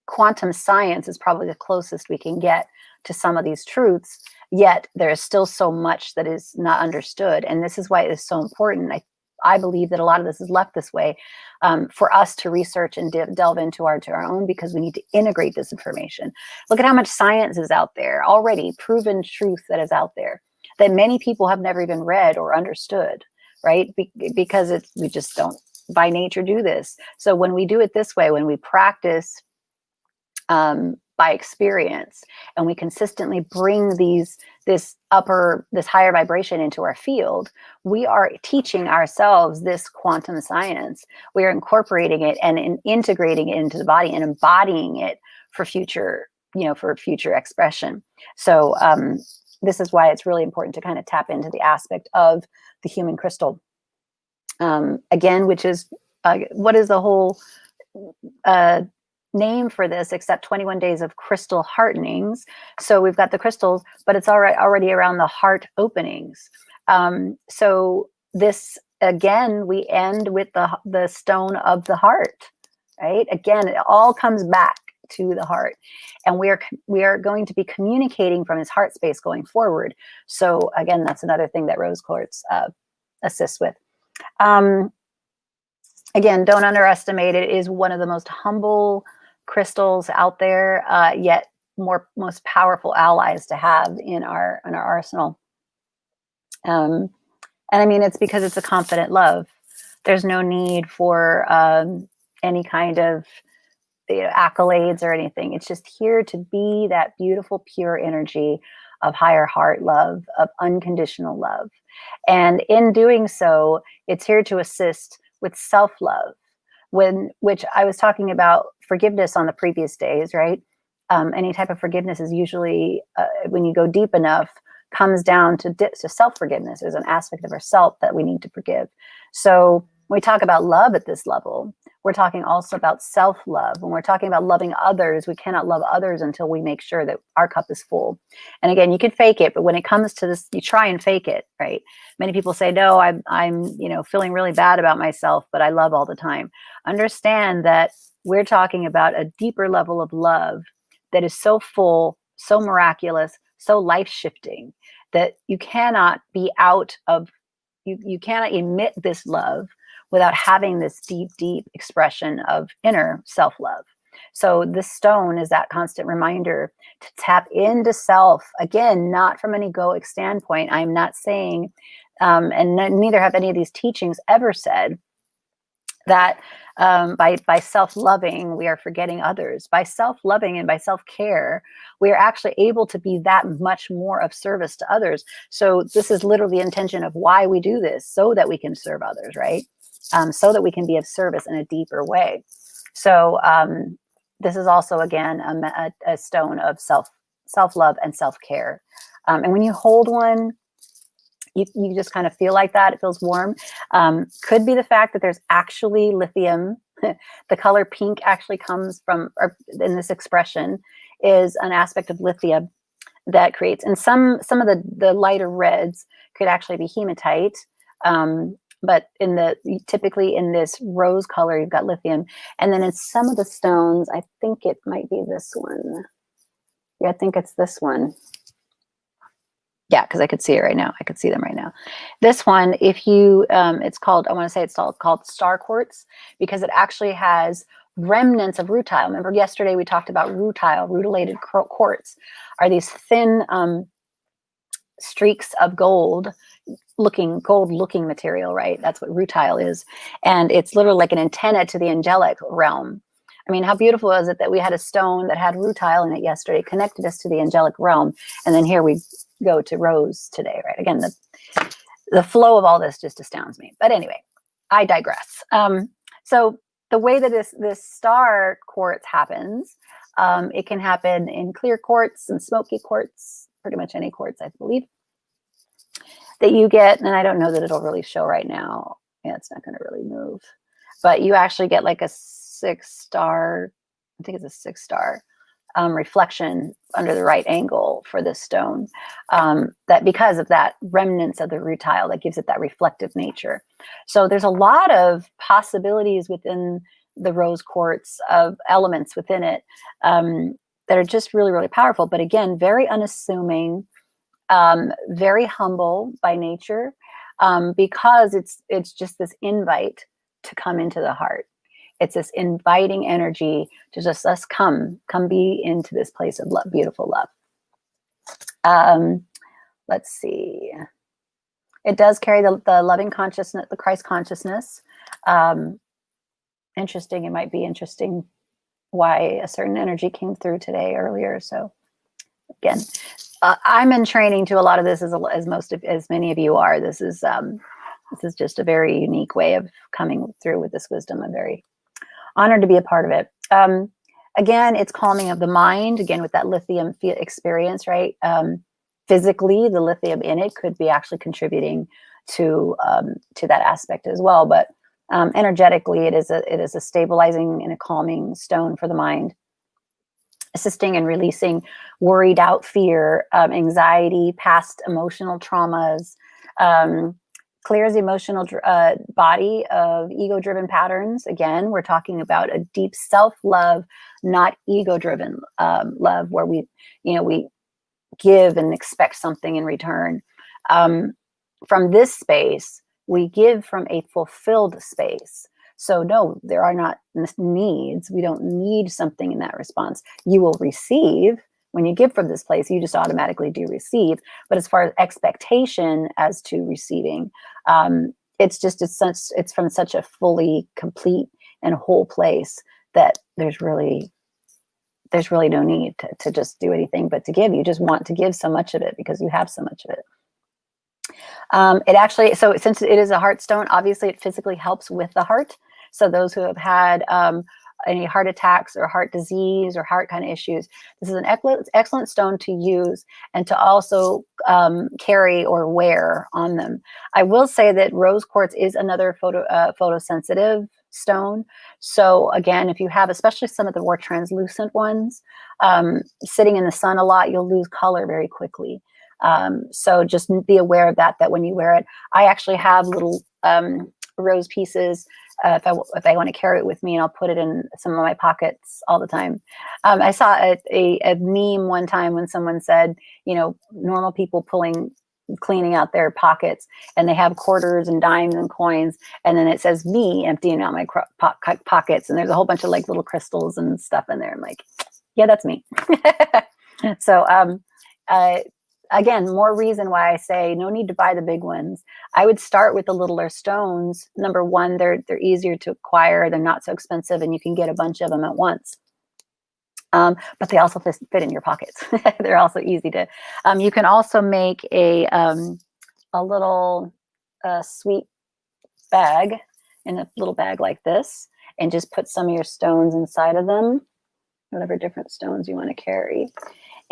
Quantum science is probably the closest we can get to some of these truths, yet there is still so much that is not understood. And this is why it is so important. I believe that a lot of this is left this way for us to research and delve into our own, because we need to integrate this information. Look at how much science is out there already, proven truth that is out there that many people have never even read or understood, right? Because we just don't by nature do this. So when we do it this way, when we practice by experience, and we consistently bring this higher vibration into our field, we are teaching ourselves this quantum science. We are incorporating it and integrating it into the body and embodying it for future expression. So this is why it's really important to kind of tap into the aspect of the human crystal. Again, which is what is the whole name for this except 21 days of crystal heartenings. So we've got the crystals, but it's already around the heart openings. So this, again, we end with the stone of the heart, right? Again, it all comes back to the heart, and we are going to be communicating from his heart space going forward. So again, that's another thing that rose quartz assists with. Again, don't underestimate it. It is one of the most humble crystals out there, yet most powerful allies to have in our arsenal. And I mean, it's because it's a confident love. There's no need for any kind of accolades or anything. It's just here to be that beautiful, pure energy of higher heart love, of unconditional love. And in doing so, it's here to assist with self-love, which I was talking about forgiveness on the previous days, right? Any type of forgiveness is usually, when you go deep enough, comes down to self-forgiveness. There's an aspect of ourself that we need to forgive. So when we talk about love at this level, we're talking also about self-love. When we're talking about loving others, we cannot love others until we make sure that our cup is full. And again, you can fake it, but when it comes to this, you try and fake it, right? Many people say, no, I'm feeling really bad about myself, but I love all the time. Understand that we're talking about a deeper level of love that is so full, so miraculous, so life-shifting that you cannot be out of, you cannot emit this love without having this deep, deep expression of inner self-love. So this stone is that constant reminder to tap into self. Again, not from an egoic standpoint. I'm not saying, and neither have any of these teachings ever said, that by self-loving, we are forgetting others. By self-loving and by self-care, we are actually able to be that much more of service to others. So this is literally the intention of why we do this, so that we can serve others, right? So that we can be of service in a deeper way. So this is also, again, a stone of self-love and self-care. And when you hold one, you just kind of feel like that. It feels warm. Could be the fact that there's actually lithium. The color pink actually comes from, or in this expression, is an aspect of lithium that creates, and some of the lighter reds could actually be hematite. But typically in this rose color, you've got lithium. And then in some of the stones, I think it might be this one. Yeah, I think it's this one. Yeah, because I could see it right now. I could see them right now. This one, if you, it's called, I want to say it's called star quartz, because it actually has remnants of rutile. Remember yesterday we talked about rutile, rutilated quartz are these thin streaks of gold looking material, right? That's what rutile is. And it's literally like an antenna to the angelic realm. I mean, how beautiful is it that we had a stone that had rutile in it yesterday, connected us to the angelic realm. And then here we go to rose today, right? Again, the flow of all this just astounds me. But anyway, I digress. So the way that this star quartz happens, it can happen in clear quartz and smoky quartz, pretty much any quartz, I believe, that you get. And I don't know that it'll really show right now. Yeah, it's not going to really move. But you actually get like a 6-star, I think it's a 6-star reflection under the right angle for this stone, that because of that remnants of the rutile that gives it that reflective nature. So there's a lot of possibilities within the rose quartz, of elements within it, that are just really, really powerful. But again, very unassuming, very humble by nature, because it's just this invite to come into the heart. It's this inviting energy to just us come be into this place of love, beautiful love. Let's see. It does carry the loving consciousness, the Christ consciousness. Interesting. It might be interesting why a certain energy came through today earlier. So again, I'm in training to a lot of this, as many of you are. This is just a very unique way of coming through with this wisdom. I'm very honored to be a part of it. Again, it's calming of the mind, again, with that lithium experience, right? Physically, the lithium in it could be actually contributing to that aspect as well. But energetically, it is a stabilizing and a calming stone for the mind, assisting in releasing worried out fear, anxiety, past emotional traumas, clears the emotional body of ego-driven patterns. Again, we're talking about a deep self-love, not ego-driven love, where we give and expect something in return. From this space, we give from a fulfilled space. So no, there are not needs. We don't need something in that response. You will receive when you give from this place, you just automatically do receive. But as far as expectation as to receiving, it's from such a fully complete and whole place that there's really no need to just do anything but to give. You just want to give so much of it because you have so much of it. It actually, so since it is a heart stone, obviously it physically helps with the heart. So those who have had any heart attacks or heart disease or heart kind of issues, this is an excellent stone to use and to also carry or wear on them. I will say that rose quartz is another photosensitive stone. So again, if you have, especially some of the more translucent ones, sitting in the sun a lot, you'll lose color very quickly. So just be aware of that when you wear it. I actually have little rose pieces if I want to carry it with me, and I'll put it in some of my pockets all the time. I saw a meme one time when someone said, you know, normal people cleaning out their pockets, and they have quarters and dimes and coins, and then it says me emptying out my pockets, and there's a whole bunch of like little crystals and stuff in there. I'm like, yeah, that's me. So again, more reason why I say no need to buy the big ones. I would start with the littler stones. Number one, they're easier to acquire. They're not so expensive, and you can get a bunch of them at once. But they also fit in your pockets. They're also easy to. You can also make a little sweet bag, in a little bag like this, and just put some of your stones inside of them, whatever different stones you want to carry.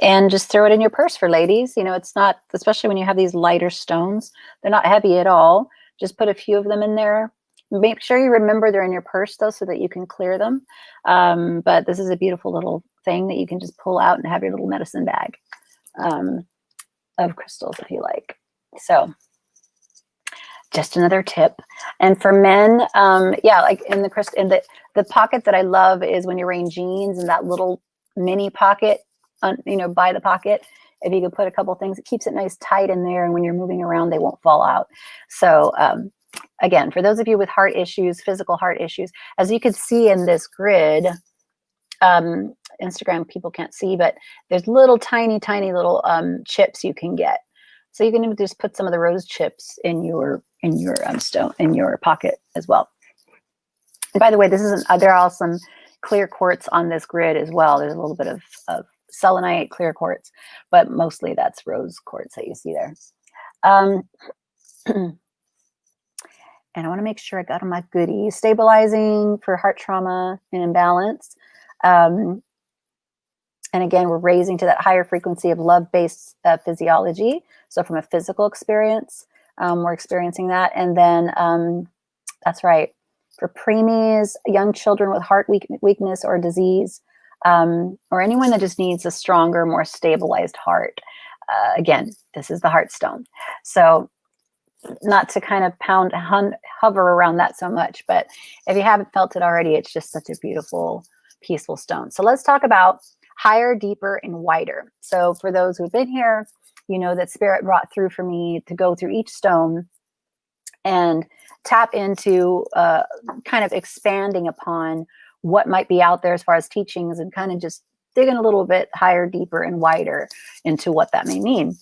And just throw it in your purse for ladies. You know, it's not, especially when you have these lighter stones, they're not heavy at all. Just put a few of them in there. Make sure you remember they're in your purse though, so that you can clear them. But this is a beautiful little thing that you can just pull out and have your little medicine bag of crystals if you like. So just another tip. And for men, yeah, like in the pocket that I love is when you're wearing jeans, and that little mini pocket, you know, by the pocket, if you could put a couple things, it keeps it nice tight in there, and when you're moving around, they won't fall out. So again, for those of you with heart issues, physical heart issues, as you can see in this grid, Instagram people can't see, but there's little tiny little chips you can get. So you can just put some of the rose chips in your stone in your pocket as well. And by the way, there are some clear quartz on this grid as well. There's a little bit of selenite, clear quartz, but mostly that's rose quartz that you see there. And I want to make sure I got all my goodies. Stabilizing for heart trauma and imbalance. And again, we're raising to that higher frequency of love-based physiology. So from a physical experience, we're experiencing that. And then that's right. For preemies, young children with heart weakness or disease, or anyone that just needs a stronger, more stabilized heart. Again, this is the heart stone. So not to kind of hover around that so much, but if you haven't felt it already, it's just such a beautiful, peaceful stone. So let's talk about higher, deeper, and wider. So for those who've been here, you know that Spirit brought through for me to go through each stone and tap into kind of expanding upon what might be out there as far as teachings, and kind of just digging a little bit higher, deeper, and wider into what that may mean.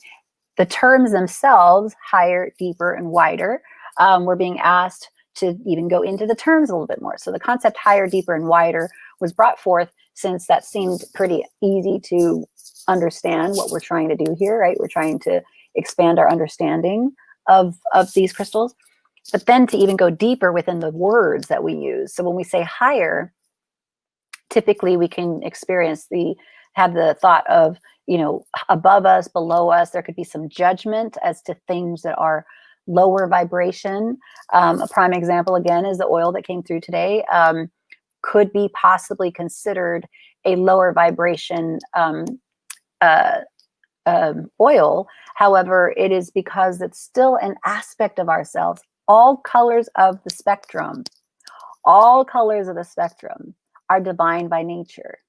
The terms themselves, higher, deeper, and wider, we're being asked to even go into the terms a little bit more. So the concept higher, deeper, and wider was brought forth since that seemed pretty easy to understand what we're trying to do here, right? We're trying to expand our understanding of these crystals, but then to even go deeper within the words that we use. So when we say higher, typically we can have the thought of, you know, above us, below us. There could be some judgment as to things that are lower vibration. A prime example, again, is the oil that came through today. Could be possibly considered a lower vibration oil. However, it is because it's still an aspect of ourselves. All colors of the spectrum are divine by nature.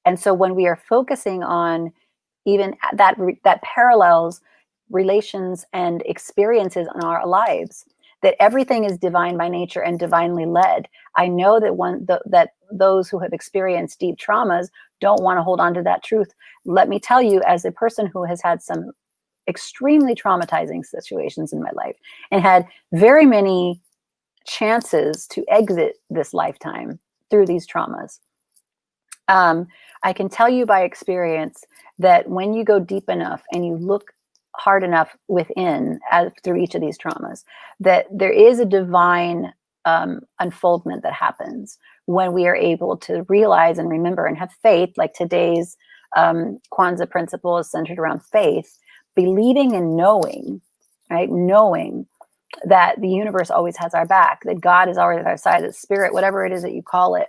And so when we are focusing on even that parallels relations and experiences in our lives, that everything is divine by nature and divinely led. I know that that those who have experienced deep traumas don't want to hold on to that truth. Let me tell you, as a person who has had some extremely traumatizing situations in my life and had very many chances to exit this lifetime through these traumas, I can tell you by experience that when you go deep enough and you look hard enough within through each of these traumas, that there is a divine unfoldment that happens when we are able to realize and remember and have faith. Like today's Kwanzaa principle is centered around faith, believing and knowing, right? Knowing that the universe always has our back, that God is always at our side, that spirit, whatever it is that you call it,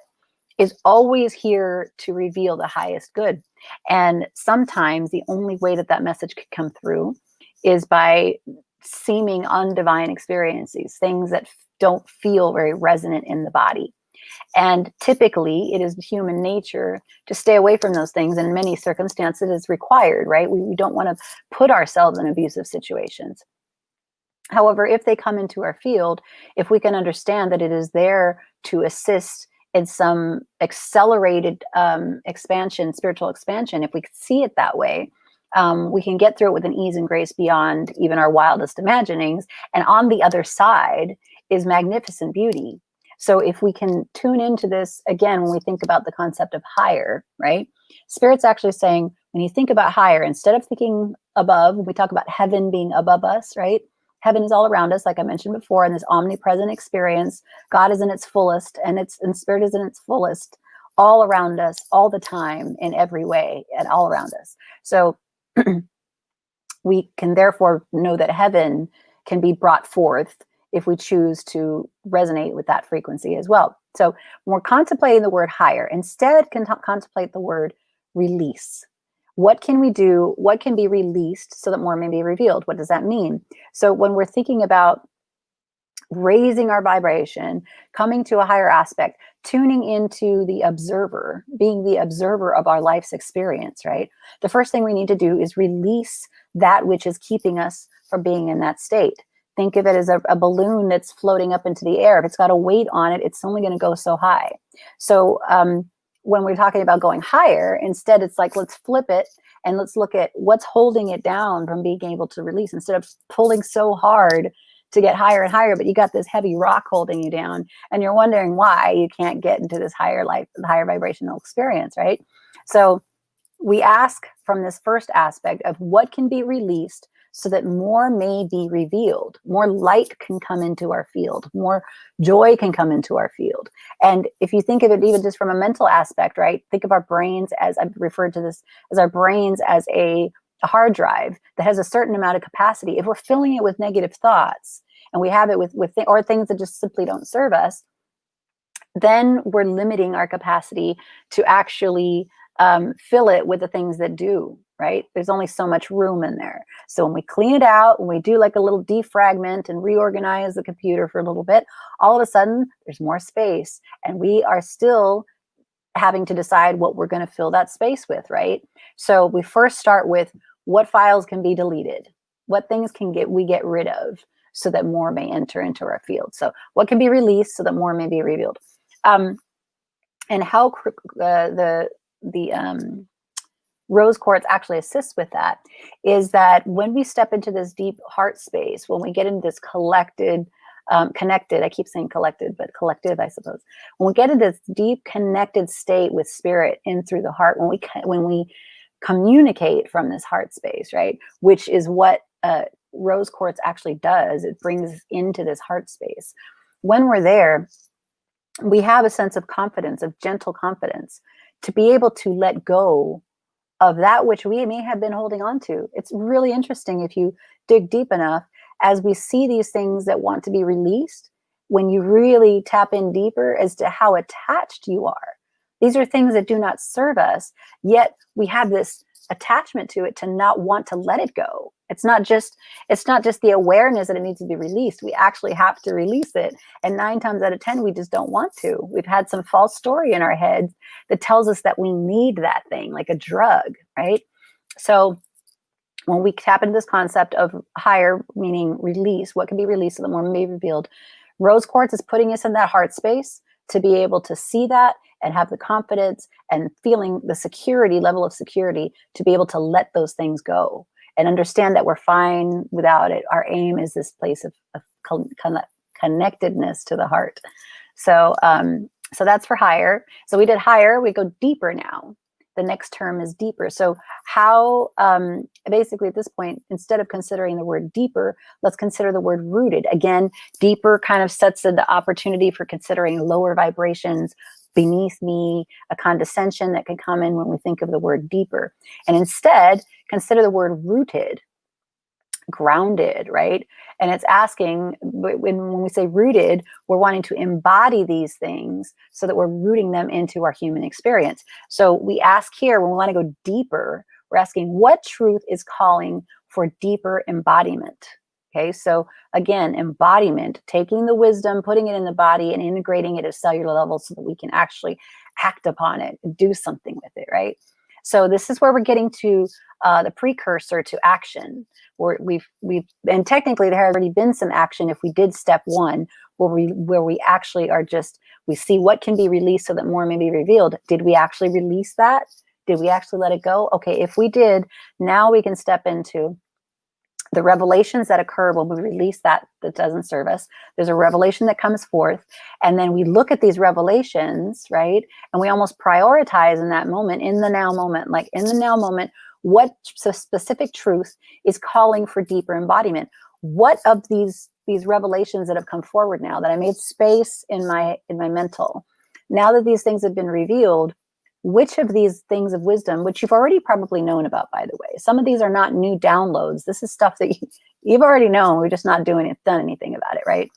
is always here to reveal the highest good. And sometimes the only way that that message could come through is by seeming undivine experiences, things that don't feel very resonant in the body. And typically it is human nature to stay away from those things. And in many circumstances it's required, right? We don't want to put ourselves in abusive situations. However, if they come into our field, if we can understand that it is there to assist in some accelerated expansion, spiritual expansion, if we could see it that way, we can get through it with an ease and grace beyond even our wildest imaginings. And on the other side is magnificent beauty. So if we can tune into this, again, when we think about the concept of higher, right? Spirit's actually saying, when you think about higher, instead of thinking above, we talk about heaven being above us, right? Heaven is all around us, like I mentioned before, in this omnipresent experience. God is in its fullest, and spirit is in its fullest, all around us, all the time, in every way, and all around us. So we can therefore know that heaven can be brought forth if we choose to resonate with that frequency as well. So when we're contemplating the word higher, instead contemplate the word release. What can we do? What can be released so that more may be revealed? What does that mean? So when we're thinking about raising our vibration, coming to a higher aspect, tuning into the observer, being the observer of our life's experience, right? The first thing we need to do is release that which is keeping us from being in that state. Think of it as a balloon that's floating up into the air. If it's got a weight on it, it's only going to go so high. So when we're talking about going higher, instead it's like, let's flip it and let's look at what's holding it down from being able to release, instead of pulling so hard to get higher and higher, but you got this heavy rock holding you down and you're wondering why you can't get into this higher life, higher vibrational experience, right? So we ask from this first aspect of what can be released so that more may be revealed, more light can come into our field, more joy can come into our field. And if you think of it even just from a mental aspect, right? Think of our brains, as I've referred to this, as our brains as a hard drive that has a certain amount of capacity. If we're filling it with negative thoughts and we have it with or things that just simply don't serve us, then we're limiting our capacity to actually fill it with the things that do, right? There's only so much room in there. So when we clean it out, when we do like a little defragment and reorganize the computer for a little bit, all of a sudden there's more space, and we are still having to decide what we're going to fill that space with, right? So we first start with what files can be deleted, what things we get rid of so that more may enter into our field. So what can be released so that more may be revealed. And how the rose quartz actually assists with that is that when we step into this deep heart space, when we get into this connected, I keep saying collected, but collective, I suppose. When we get into this deep connected state with spirit in through the heart, when we communicate from this heart space, right, which is what rose quartz actually does, it brings us into this heart space. When we're there, we have a sense of confidence, of gentle confidence, to be able to let go of that which we may have been holding on to. It's really interesting if you dig deep enough, as we see these things that want to be released, when you really tap in deeper as to how attached you are. These are things that do not serve us, yet we have this attachment to it to not want to let it go. It's not just the awareness that it needs to be released. We actually have to release it. And 9 times out of 10, we just don't want to. We've had some false story in our heads that tells us that we need that thing, like a drug, right? So when we tap into this concept of higher, meaning release, what can be released so that more may be revealed, rose quartz is putting us in that heart space to be able to see that and have the confidence and feeling the security, level of security, to be able to let those things go and understand that we're fine without it. Our aim is this place of connectedness to the heart. So, so that's for higher. So we did higher, we go deeper now. The next term is deeper. So how, basically at this point, instead of considering the word deeper, let's consider the word rooted. Again, deeper kind of sets the opportunity for considering lower vibrations beneath me, a condescension that can come in when we think of the word deeper. And instead, consider the word rooted, grounded, right? And it's asking, when we say rooted, we're wanting to embody these things so that we're rooting them into our human experience. So we ask here, when we want to go deeper, we're asking what truth is calling for deeper embodiment. Okay, so again, embodiment, taking the wisdom, putting it in the body and integrating it at a cellular level so that we can actually act upon it, do something with it, right? So this is where we're getting to the precursor to action. And technically there has already been some action if we did step one, where we actually are just, we see what can be released so that more may be revealed. Did we actually release that? Did we actually let it go? Okay, if we did, now we can step into the revelations that occur when we release that doesn't serve us. There's a revelation that comes forth, and then we look at these revelations, right? And we almost prioritize in that moment, in the now moment, like in the now moment, what specific truth is calling for deeper embodiment? What of these revelations that have come forward now that I made space in my mental, now that these things have been revealed, which of these things of wisdom, which you've already probably known about, by the way, some of these are not new downloads. This is stuff that you've already known. We're just not done anything about it, right?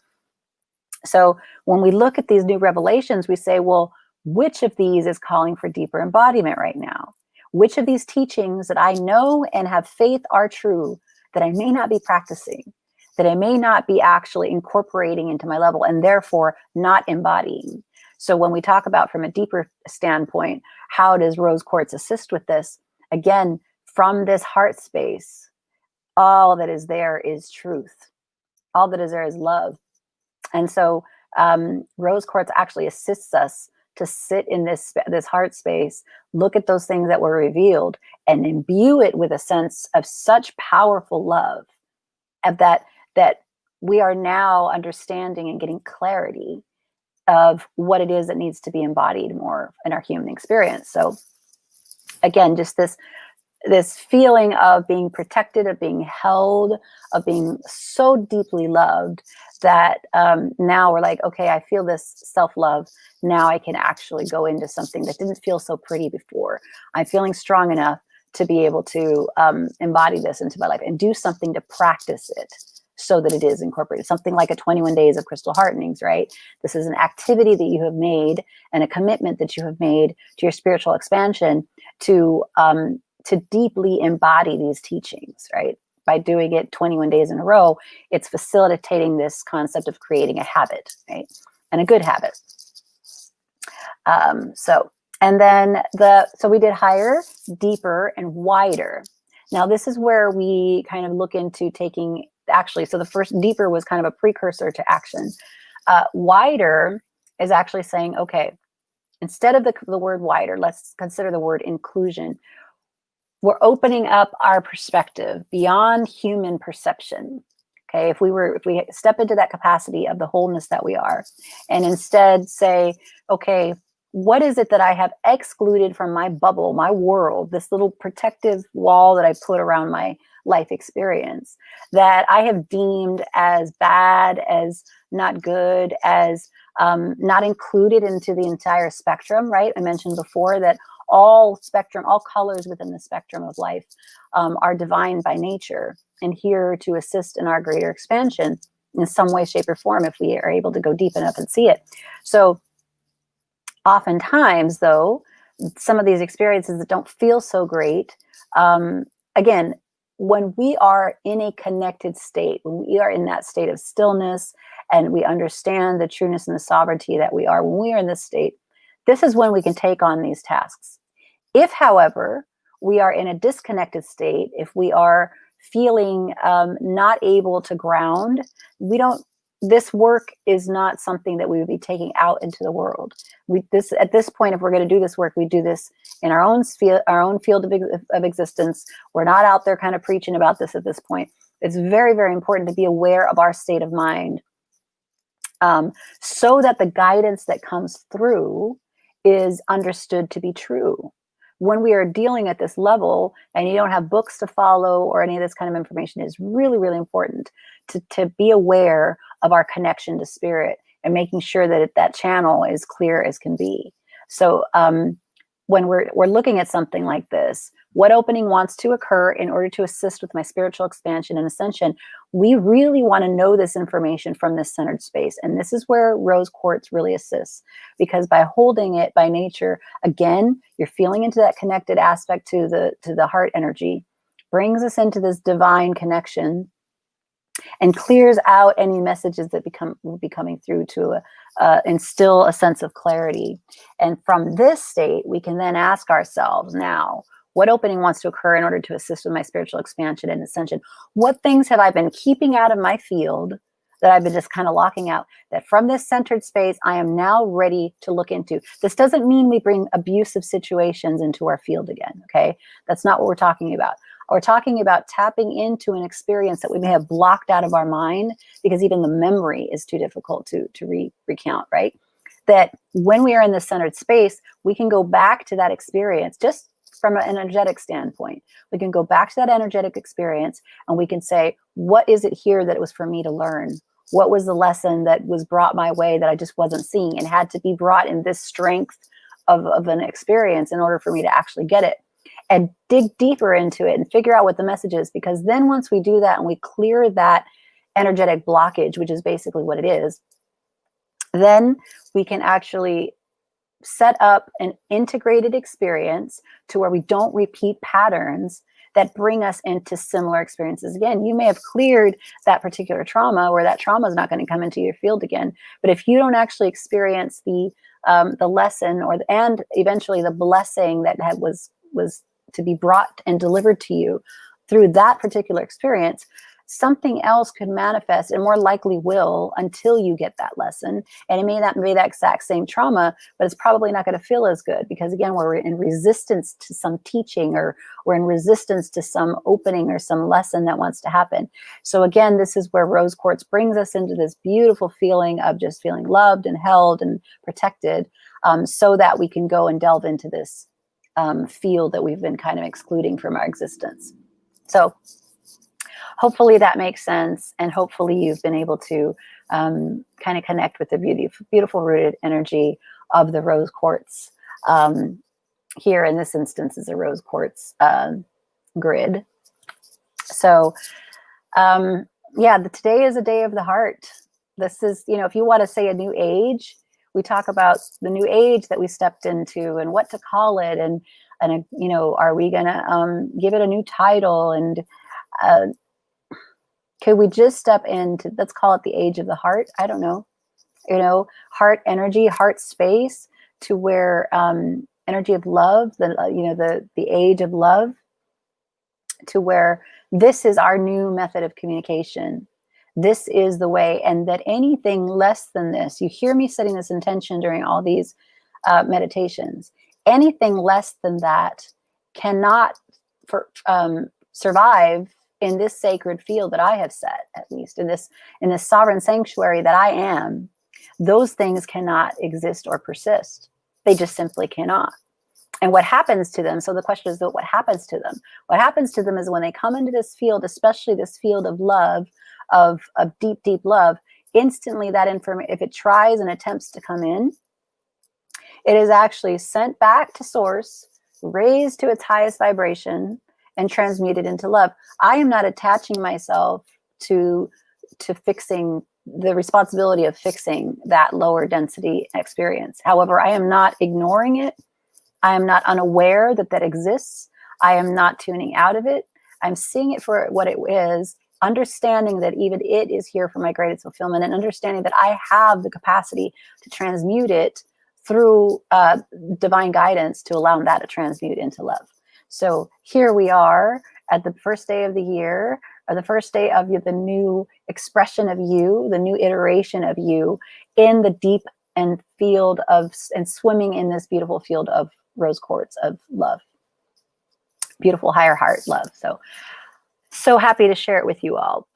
So when we look at these new revelations, we say, well, which of these is calling for deeper embodiment right now? Which of these teachings that I know and have faith are true that I may not be practicing, that I may not be actually incorporating into my level and therefore not embodying? So when we talk about from a deeper standpoint, how does rose quartz assist with this? Again, from this heart space, all that is there is truth. All that is there is love. And so rose quartz actually assists us to sit in this heart space, look at those things that were revealed, and imbue it with a sense of such powerful love of that we are now understanding and getting clarity of what it is that needs to be embodied more in our human experience. So again, just this feeling of being protected, of being held, of being so deeply loved that now we're like, okay, I feel this self-love. Now I can actually go into something that didn't feel so pretty before. I'm feeling strong enough to be able to embody this into my life and do something to practice it so that it is incorporated. Something like a 21 days of crystal heartenings, right? This is an activity that you have made and a commitment that you have made to your spiritual expansion to deeply embody these teachings, right? By doing it 21 days in a row, it's facilitating this concept of creating a habit, right? And a good habit. So we did higher, deeper, and wider. Now this is where we kind of look into taking, actually, so the first deeper was kind of a precursor to action. Wider is actually saying, okay, instead of the word wider, let's consider the word inclusion. We're opening up our perspective beyond human perception. Okay, if we step into that capacity of the wholeness that we are, and instead say, okay, what is it that I have excluded from my bubble, my world, this little protective wall that I put around my life experience, that I have deemed as bad, as not good, as not included into the entire spectrum, right? I mentioned before that all colors within the spectrum of life are divine by nature and here to assist in our greater expansion in some way, shape, or form if we are able to go deep enough and see it. So oftentimes, though, some of these experiences that don't feel so great, again, when we are in a connected state, when we are in that state of stillness and we understand the trueness and the sovereignty that we are, when we are in this state, this is when we can take on these tasks. If, however, we are in a disconnected state, if we are feeling not able to ground, this work is not something that we would be taking out into the world. At this point, if we're going to do this work, we do this in our own field of existence. We're not out there kind of preaching about this at this point. It's very, very important to be aware of our state of mind, so that the guidance that comes through is understood to be true. When we are dealing at this level and you don't have books to follow or any of this kind of information, it's really, really important to be aware of our connection to spirit and making sure that that channel is clear as can be. So when we're looking at something like this, what opening wants to occur in order to assist with my spiritual expansion and ascension, we really want to know this information from this centered space. And this is where rose quartz really assists, because by holding it by nature, again, you're feeling into that connected aspect to the heart energy, brings us into this divine connection, and clears out any messages that will be coming through to instill a sense of clarity. And from this state, we can then ask ourselves now, what opening wants to occur in order to assist with my spiritual expansion and ascension? What things have I been keeping out of my field that I've been just kind of locking out, that from this centered space, I am now ready to look into? This doesn't mean we bring abusive situations into our field again, okay? That's not what we're talking about. We're talking about tapping into an experience that we may have blocked out of our mind because even the memory is too difficult to recount, right? That when we are in this centered space, we can go back to that experience just from an energetic standpoint. We can go back to that energetic experience and we can say, what is it here that it was for me to learn? What was the lesson that was brought my way that I just wasn't seeing and had to be brought in this strength of an experience in order for me to actually get it? And dig deeper into it and figure out what the message is. Because then once we do that and we clear that energetic blockage, which is basically what it is, then we can actually set up an integrated experience to where we don't repeat patterns that bring us into similar experiences again. You may have cleared that particular trauma where that trauma is not going to come into your field again. But if you don't actually experience the lesson and eventually the blessing that was to be brought and delivered to you through that particular experience, something else could manifest and more likely will until you get that lesson. And it may not be that exact same trauma, but it's probably not going to feel as good because, again, we're in resistance to some teaching or we're in resistance to some opening or some lesson that wants to happen. So again, this is where rose quartz brings us into this beautiful feeling of just feeling loved and held and protected, so that we can go and delve into this field that we've been kind of excluding from our existence. So hopefully that makes sense. And hopefully you've been able to kind of connect with the beautiful rooted energy of the rose quartz. Here in this instance is a rose quartz grid. So yeah, today is a day of the heart. This is, if you want to say a new age, we talk about the new age that we stepped into and what to call it. And are we going to give it a new title? And could we just step into, let's call it the age of the heart? I don't know, heart energy, heart space, to where energy of love, the age of love, to where this is our new method of communication. This is the way, and that anything less than this, you hear me setting this intention during all these meditations, anything less than that cannot survive in this sacred field that I have set, at least in this sovereign sanctuary that I am. Those things cannot exist or persist. They just simply cannot. And what happens to them? So the question is, what happens to them? What happens to them is when they come into this field, especially this field of love, of deep, deep love, instantly that information, if it tries and attempts to come in, it is actually sent back to source, raised to its highest vibration, and transmuted into love. I am not attaching myself to fixing the responsibility of fixing that lower density experience. However, I am not ignoring it. I am not unaware that exists. I am not tuning out of it. I'm seeing it for what it is, understanding that even it is here for my greatest fulfillment, and understanding that I have the capacity to transmute it through divine guidance to allow that to transmute into love. So here we are at the first day of the year, or the first day of the new expression of you, the new iteration of you, in the deep and field of, and swimming in this beautiful field of rose quartz of love, beautiful higher heart love. So happy to share it with you all.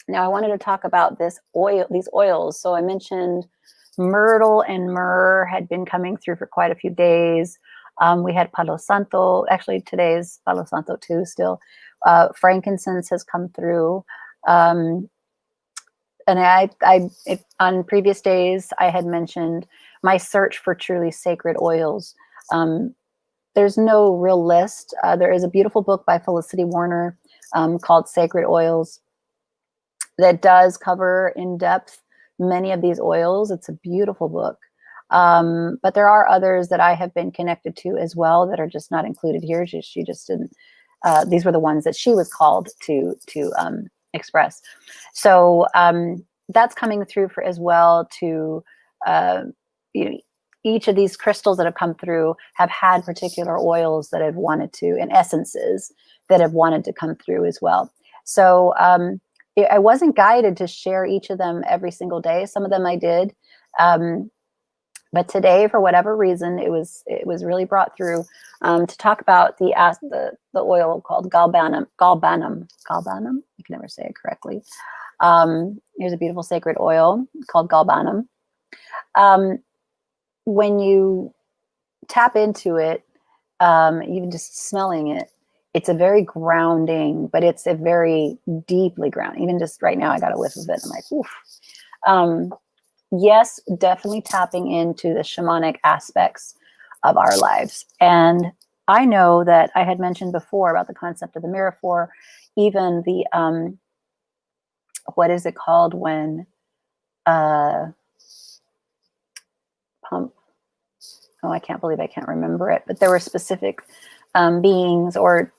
Now I wanted to talk about these oils. So I mentioned myrtle and myrrh had been coming through for quite a few days. We had Palo Santo. Actually, today's Palo Santo too. Still, frankincense has come through. And on previous days, I had mentioned my search for truly sacred oils. There's no real list. There is a beautiful book by Felicity Warner called Sacred Oils that does cover in depth many of these oils. It's a beautiful book. But there are others that I have been connected to as well that are just not included here. She just didn't, these were the ones that she was called to express. So that's coming through for as well to, each of these crystals that have come through have had particular oils that have wanted to, and essences that have wanted to come through as well. So I wasn't guided to share each of them every single day. Some of them I did. But today, for whatever reason, it was really brought through to talk about the oil called galbanum. You can never say it correctly. Here's a beautiful sacred oil called galbanum. When you tap into it, even just smelling it, it's a very grounding, but it's a very deeply grounding. Even just right now, I got a whiff of it. I'm like, oof. Yes, definitely tapping into the shamanic aspects of our lives. And I know that I had mentioned before about the concept of the miraphor, even the, what is it called when, pump, oh, I can't believe I can't remember it, but there were specific beings, or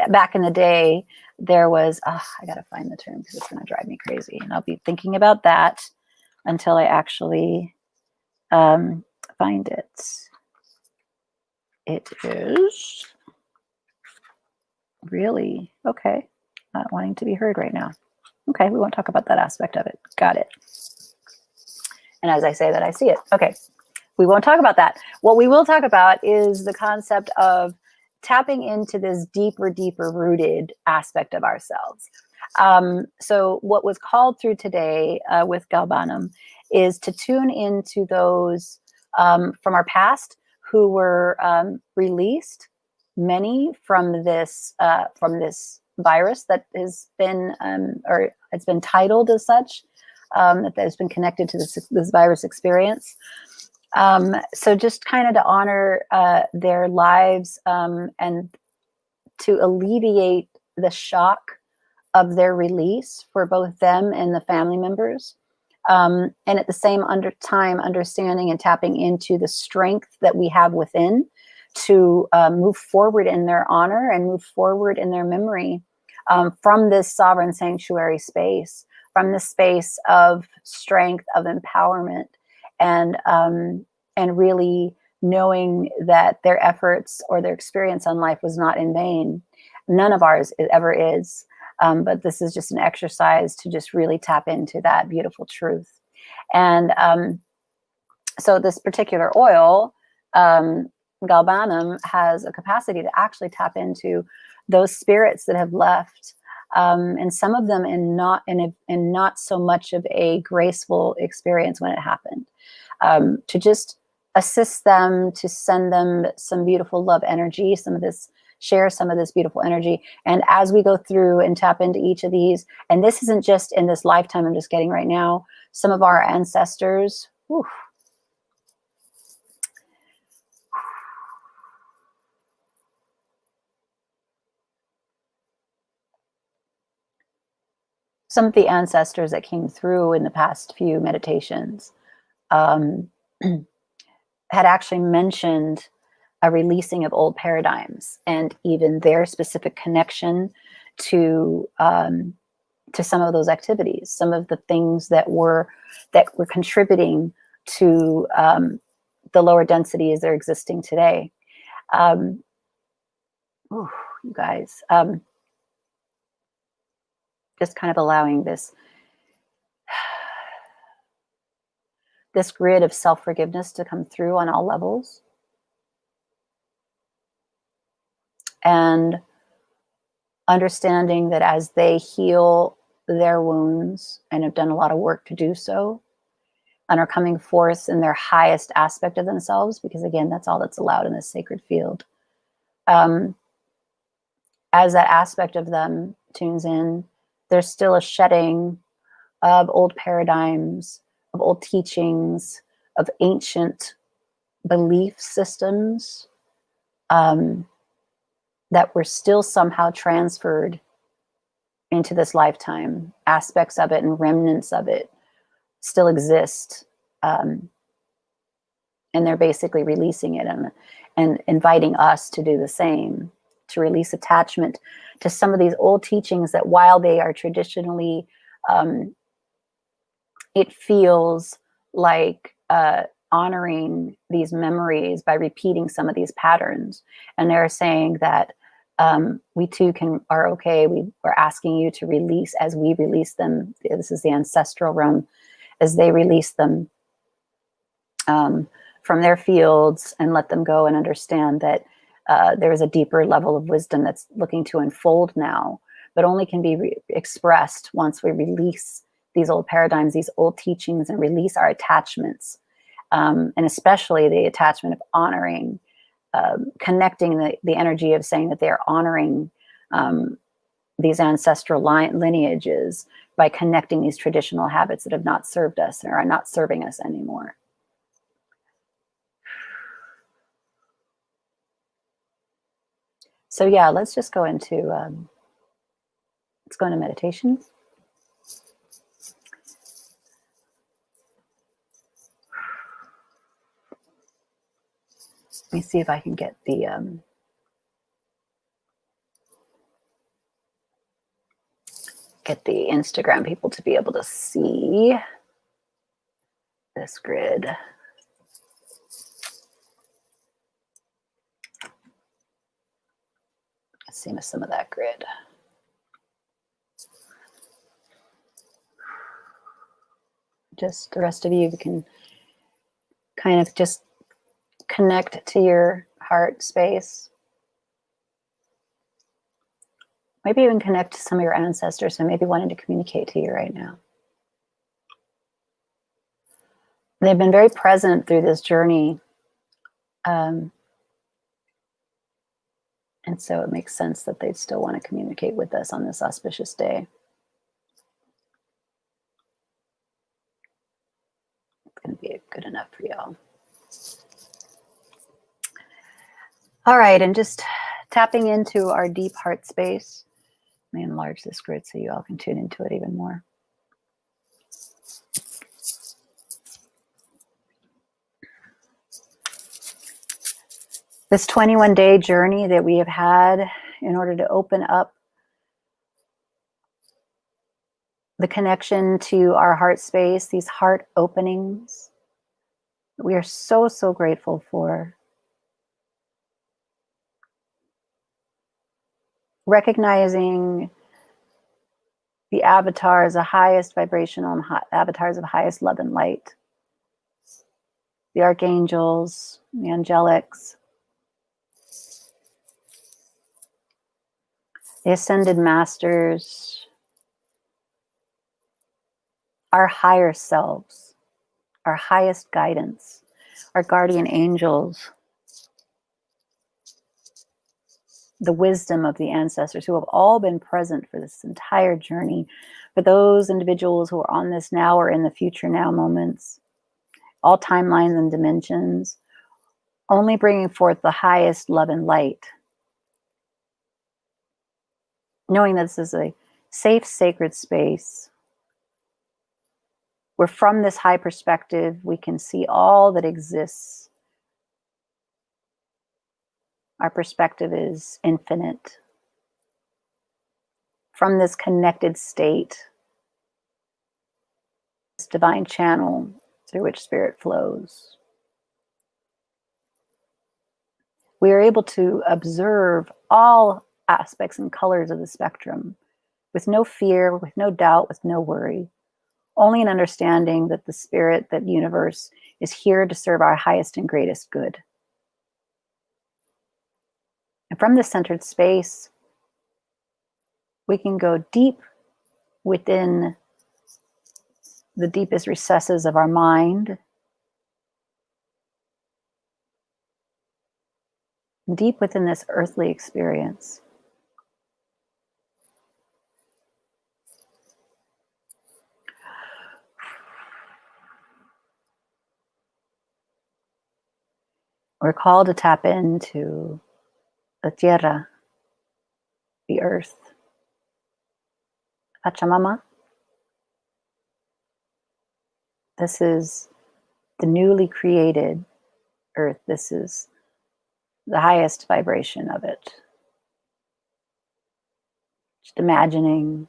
back in the day, there was, I got to find the term because it's going to drive me crazy. And I'll be thinking about that until I actually find it. It is really, okay, not wanting to be heard right now. Okay, we won't talk about that aspect of it. Got it. And as I say that, I see it. Okay, we won't talk about that. What we will talk about is the concept of tapping into this deeper rooted aspect of ourselves. So what was called through today with galbanum is to tune into those from our past who were released, many from this virus that has been, or it's been titled as such, that has been connected to this virus experience. So just kind of to honor their lives and to alleviate the shock of their release for both them and the family members. And at the same time, understanding and tapping into the strength that we have within to move forward in their honor and move forward in their memory from this sovereign sanctuary space, from the space of strength, of empowerment, and really knowing that their efforts or their experience on life was not in vain. None of ours ever is. But this is just an exercise to just really tap into that beautiful truth. And so this particular oil, galbanum, has a capacity to actually tap into those spirits that have left, and some of them in not so much of a graceful experience when it happened, to just assist them, to send them some beautiful love energy, share some of this beautiful energy. And as we go through and tap into each of these, and this isn't just in this lifetime I'm just getting right now, some of our ancestors, whew, some of the ancestors that came through in the past few meditations had actually mentioned a releasing of old paradigms and even their specific connection to some of those activities, some of the things that were contributing to the lower densities that are existing today. Ooh, you guys, just kind of allowing this grid of self-forgiveness to come through on all levels. And understanding that as they heal their wounds and have done a lot of work to do so, and are coming forth in their highest aspect of themselves, because again, that's all that's allowed in this sacred field. As that aspect of them tunes in, there's still a shedding of old paradigms, of old teachings, of ancient belief systems that were still somehow transferred into this lifetime. Aspects of it and remnants of it still exist. And they're basically releasing it and inviting us to do the same, to release attachment to some of these old teachings that, while they are traditionally, it feels like honoring these memories by repeating some of these patterns. And they're saying that we too are okay. We're asking you to release as we release them. This is the ancestral realm, as they release them from their fields and let them go, and understand that there is a deeper level of wisdom that's looking to unfold now, but only can be expressed once we release these old paradigms, these old teachings, and release our attachments. And especially the attachment of honoring, connecting the energy of saying that they are honoring these ancestral lineages by connecting these traditional habits that have not served us or are not serving us anymore. So yeah, let's just go into meditation. Let me see if I can get the Instagram people to be able to see this grid. Let's see some of that grid. Just the rest of you can kind of just connect to your heart space. Maybe even connect to some of your ancestors who may be wanting to communicate to you right now. They've been very present through this journey. And so it makes sense that they'd still want to communicate with us on this auspicious day. It's going to be good enough for y'all. All right, and just tapping into our deep heart space. Let me enlarge this grid so you all can tune into it even more. This 21-day journey that we have had in order to open up the connection to our heart space, these heart openings, we are so, so grateful for. Recognizing the avatars, the highest vibrational and avatars of highest love and light. The archangels, the angelics, the ascended masters, our higher selves, our highest guidance, our guardian angels, the wisdom of the ancestors who have all been present for this entire journey, for those individuals who are on this now or in the future now moments, all timelines and dimensions, only bringing forth the highest love and light. Knowing that this is a safe, sacred space where from this high perspective, we can see all that exists. Our perspective is infinite. From this connected state, this divine channel through which spirit flows. we are able to observe all aspects and colors of the spectrum with no fear, with no doubt, with no worry, only an understanding that the spirit, that universe is here to serve our highest and greatest good. And from this centered space, we can go deep within the deepest recesses of our mind, deep within this earthly experience. We're called to tap into the tierra, the earth, Pachamama. This is the newly created earth. This is the highest vibration of it. Just imagining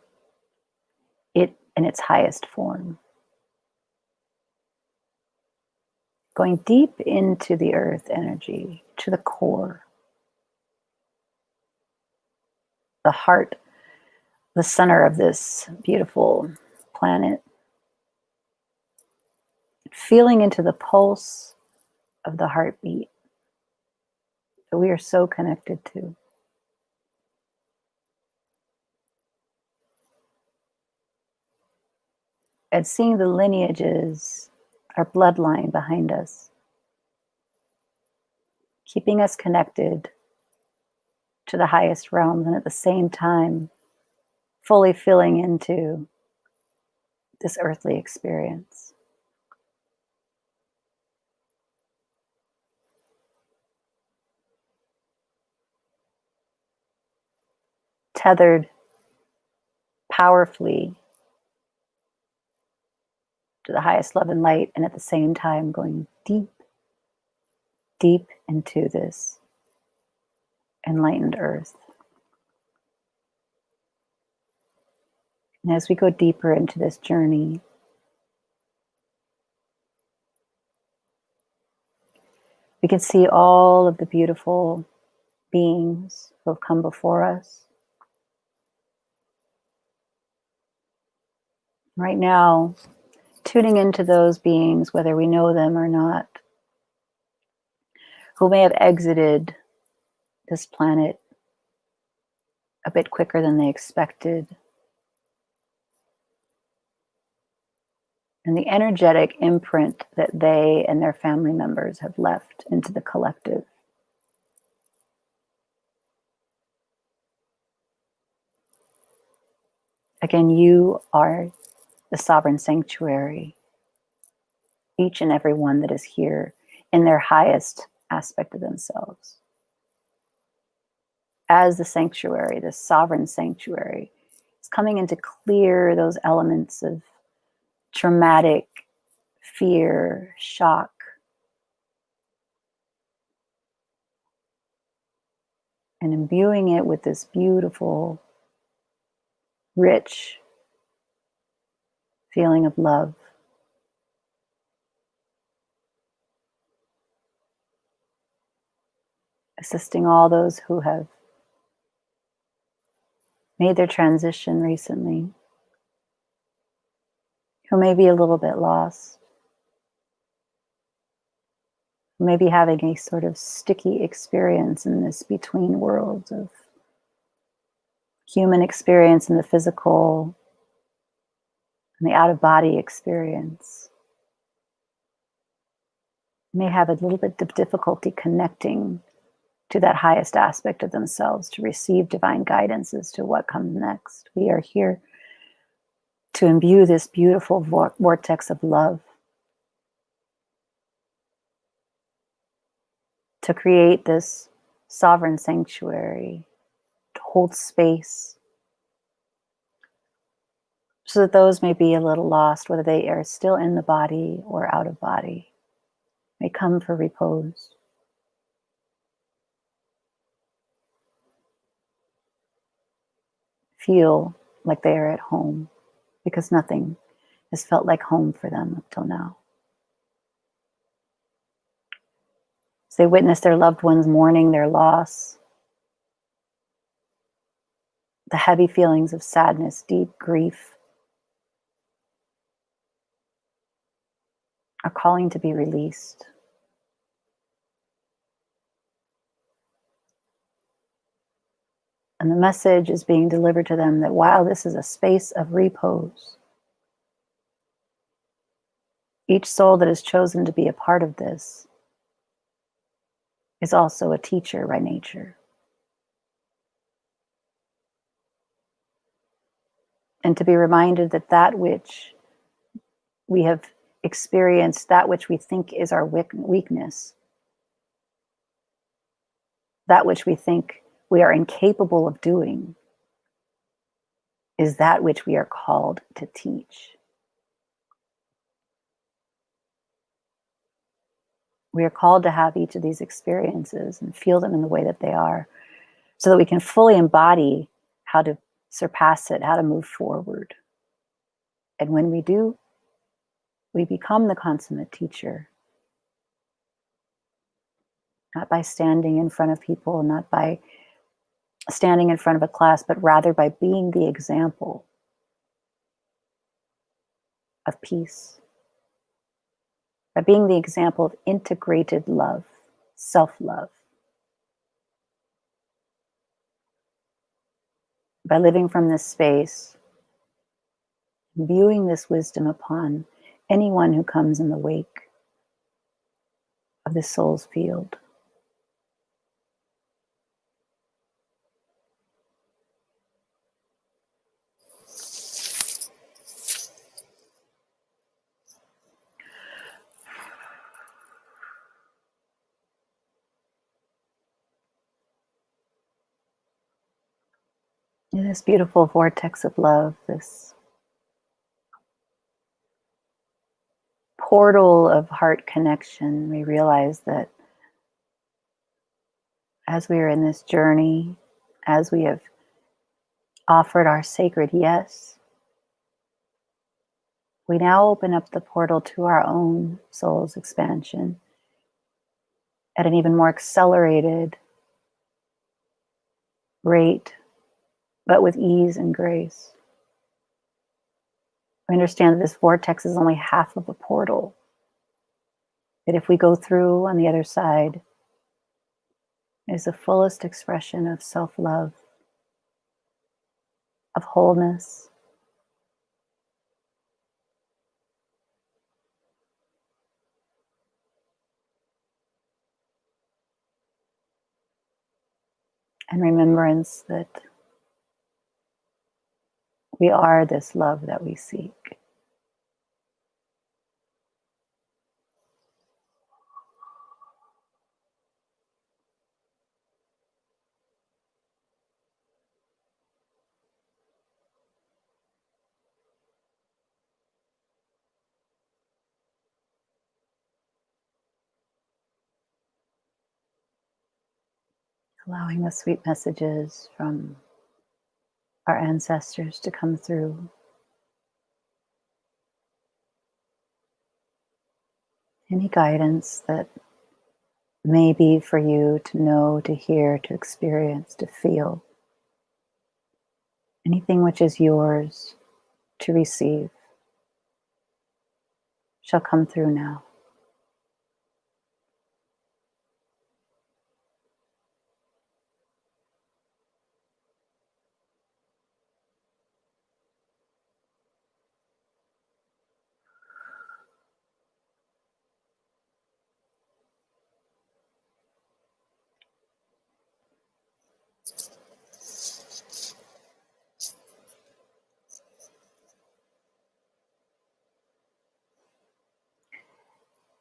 it in its highest form. Going deep into the earth energy, to the core, the heart, the center of this beautiful planet. Feeling into the pulse of the heartbeat that we are so connected to. And seeing the lineages, our bloodline behind us, keeping us connected to the highest realms, and at the same time, fully filling into this earthly experience. Tethered powerfully to the highest love and light, and at the same time going deep, deep into this enlightened earth. And as we go deeper into this journey, we can see all of the beautiful beings who have come before us. Right now, tuning into those beings, whether we know them or not, who may have exited this planet a bit quicker than they expected. And the energetic imprint that they and their family members have left into the collective. Again, you are the sovereign sanctuary. Each and every one that is here in their highest aspect of themselves. As the sanctuary, the sovereign sanctuary, is coming in to clear those elements of traumatic fear, shock, and imbuing it with this beautiful, rich feeling of love. Assisting all those who have made their transition recently, who may be a little bit lost, who may be having a sort of sticky experience in this between worlds of human experience and the physical and the out-of-body experience. May have a little bit of difficulty connecting to that highest aspect of themselves to receive divine guidance as to what comes next. We are here to imbue this beautiful vortex of love, to create this sovereign sanctuary, to hold space, so that those may be a little lost, whether they are still in the body or out of body, may come for repose. Feel like they are at home, because nothing has felt like home for them up till now. They witness their loved ones mourning their loss, the heavy feelings of sadness, deep grief are calling to be released. And the message is being delivered to them that while this is a space of repose, each soul that has chosen to be a part of this is also a teacher by nature. And to be reminded that that which we have experienced, that which we think is our weakness, that which we think we are incapable of doing, is that which we are called to teach. We are called to have each of these experiences and feel them in the way that they are, so that we can fully embody how to surpass it, how to move forward. And when we do, we become the consummate teacher. Not by standing in front of people, not by standing in front of a class, but rather by being the example of peace, by being the example of integrated love, self-love, by living from this space, viewing this wisdom upon anyone who comes in the wake of the soul's field. In this beautiful vortex of love, this portal of heart connection, we realize that as we are in this journey, as we have offered our sacred yes, we now open up the portal to our own soul's expansion at an even more accelerated rate, but with ease and grace. We understand that this vortex is only half of a portal, that if we go through on the other side, is the fullest expression of self-love, of wholeness, and remembrance that we are this love that we seek. Allowing the sweet messages from our ancestors to come through. Any guidance that may be for you to know, to hear, to experience, to feel. Anything which is yours to receive shall come through now.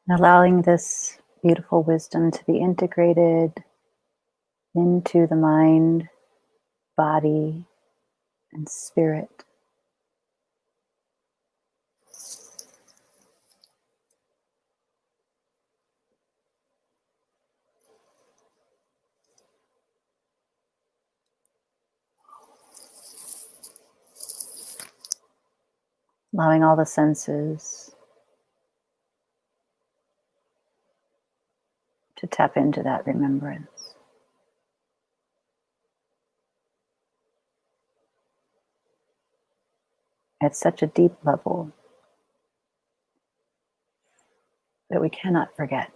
And allowing this beautiful wisdom to be integrated into the mind, body, and spirit. Allowing all the senses to tap into that remembrance. At such a deep level that we cannot forget.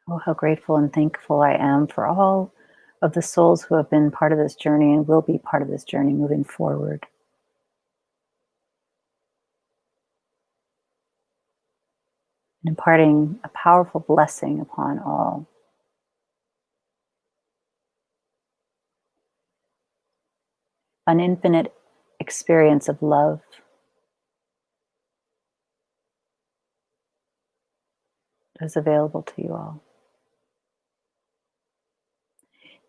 Oh, how grateful and thankful I am for all of the souls who have been part of this journey and will be part of this journey moving forward. And imparting a powerful blessing upon all. An infinite experience of love. Is available to you all.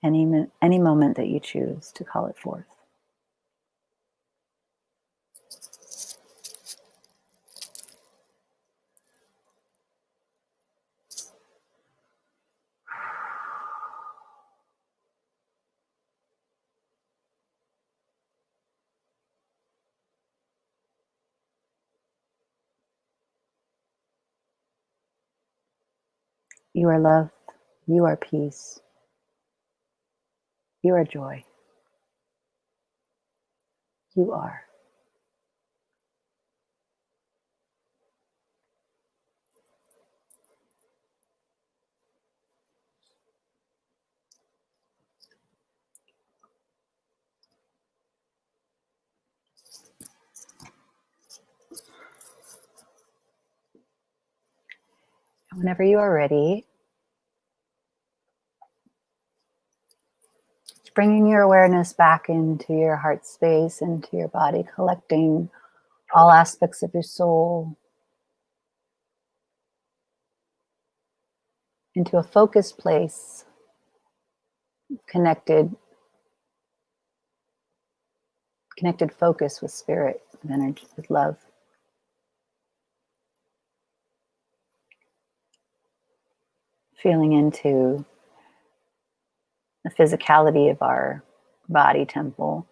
Any moment that you choose to call it forth. You are love, you are peace, you are joy, you are. Whenever you are ready, bringing your awareness back into your heart space, into your body, collecting all aspects of your soul into a focused place, connected focus with spirit, with energy, with love. Feeling into the physicality of our body temple.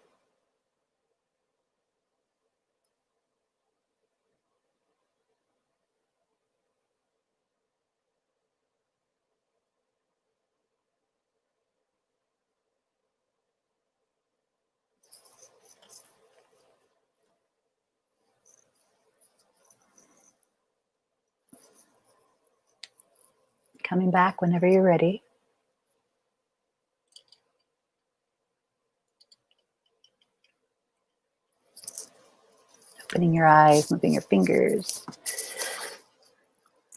Coming back whenever you're ready. Opening your eyes, moving your fingers,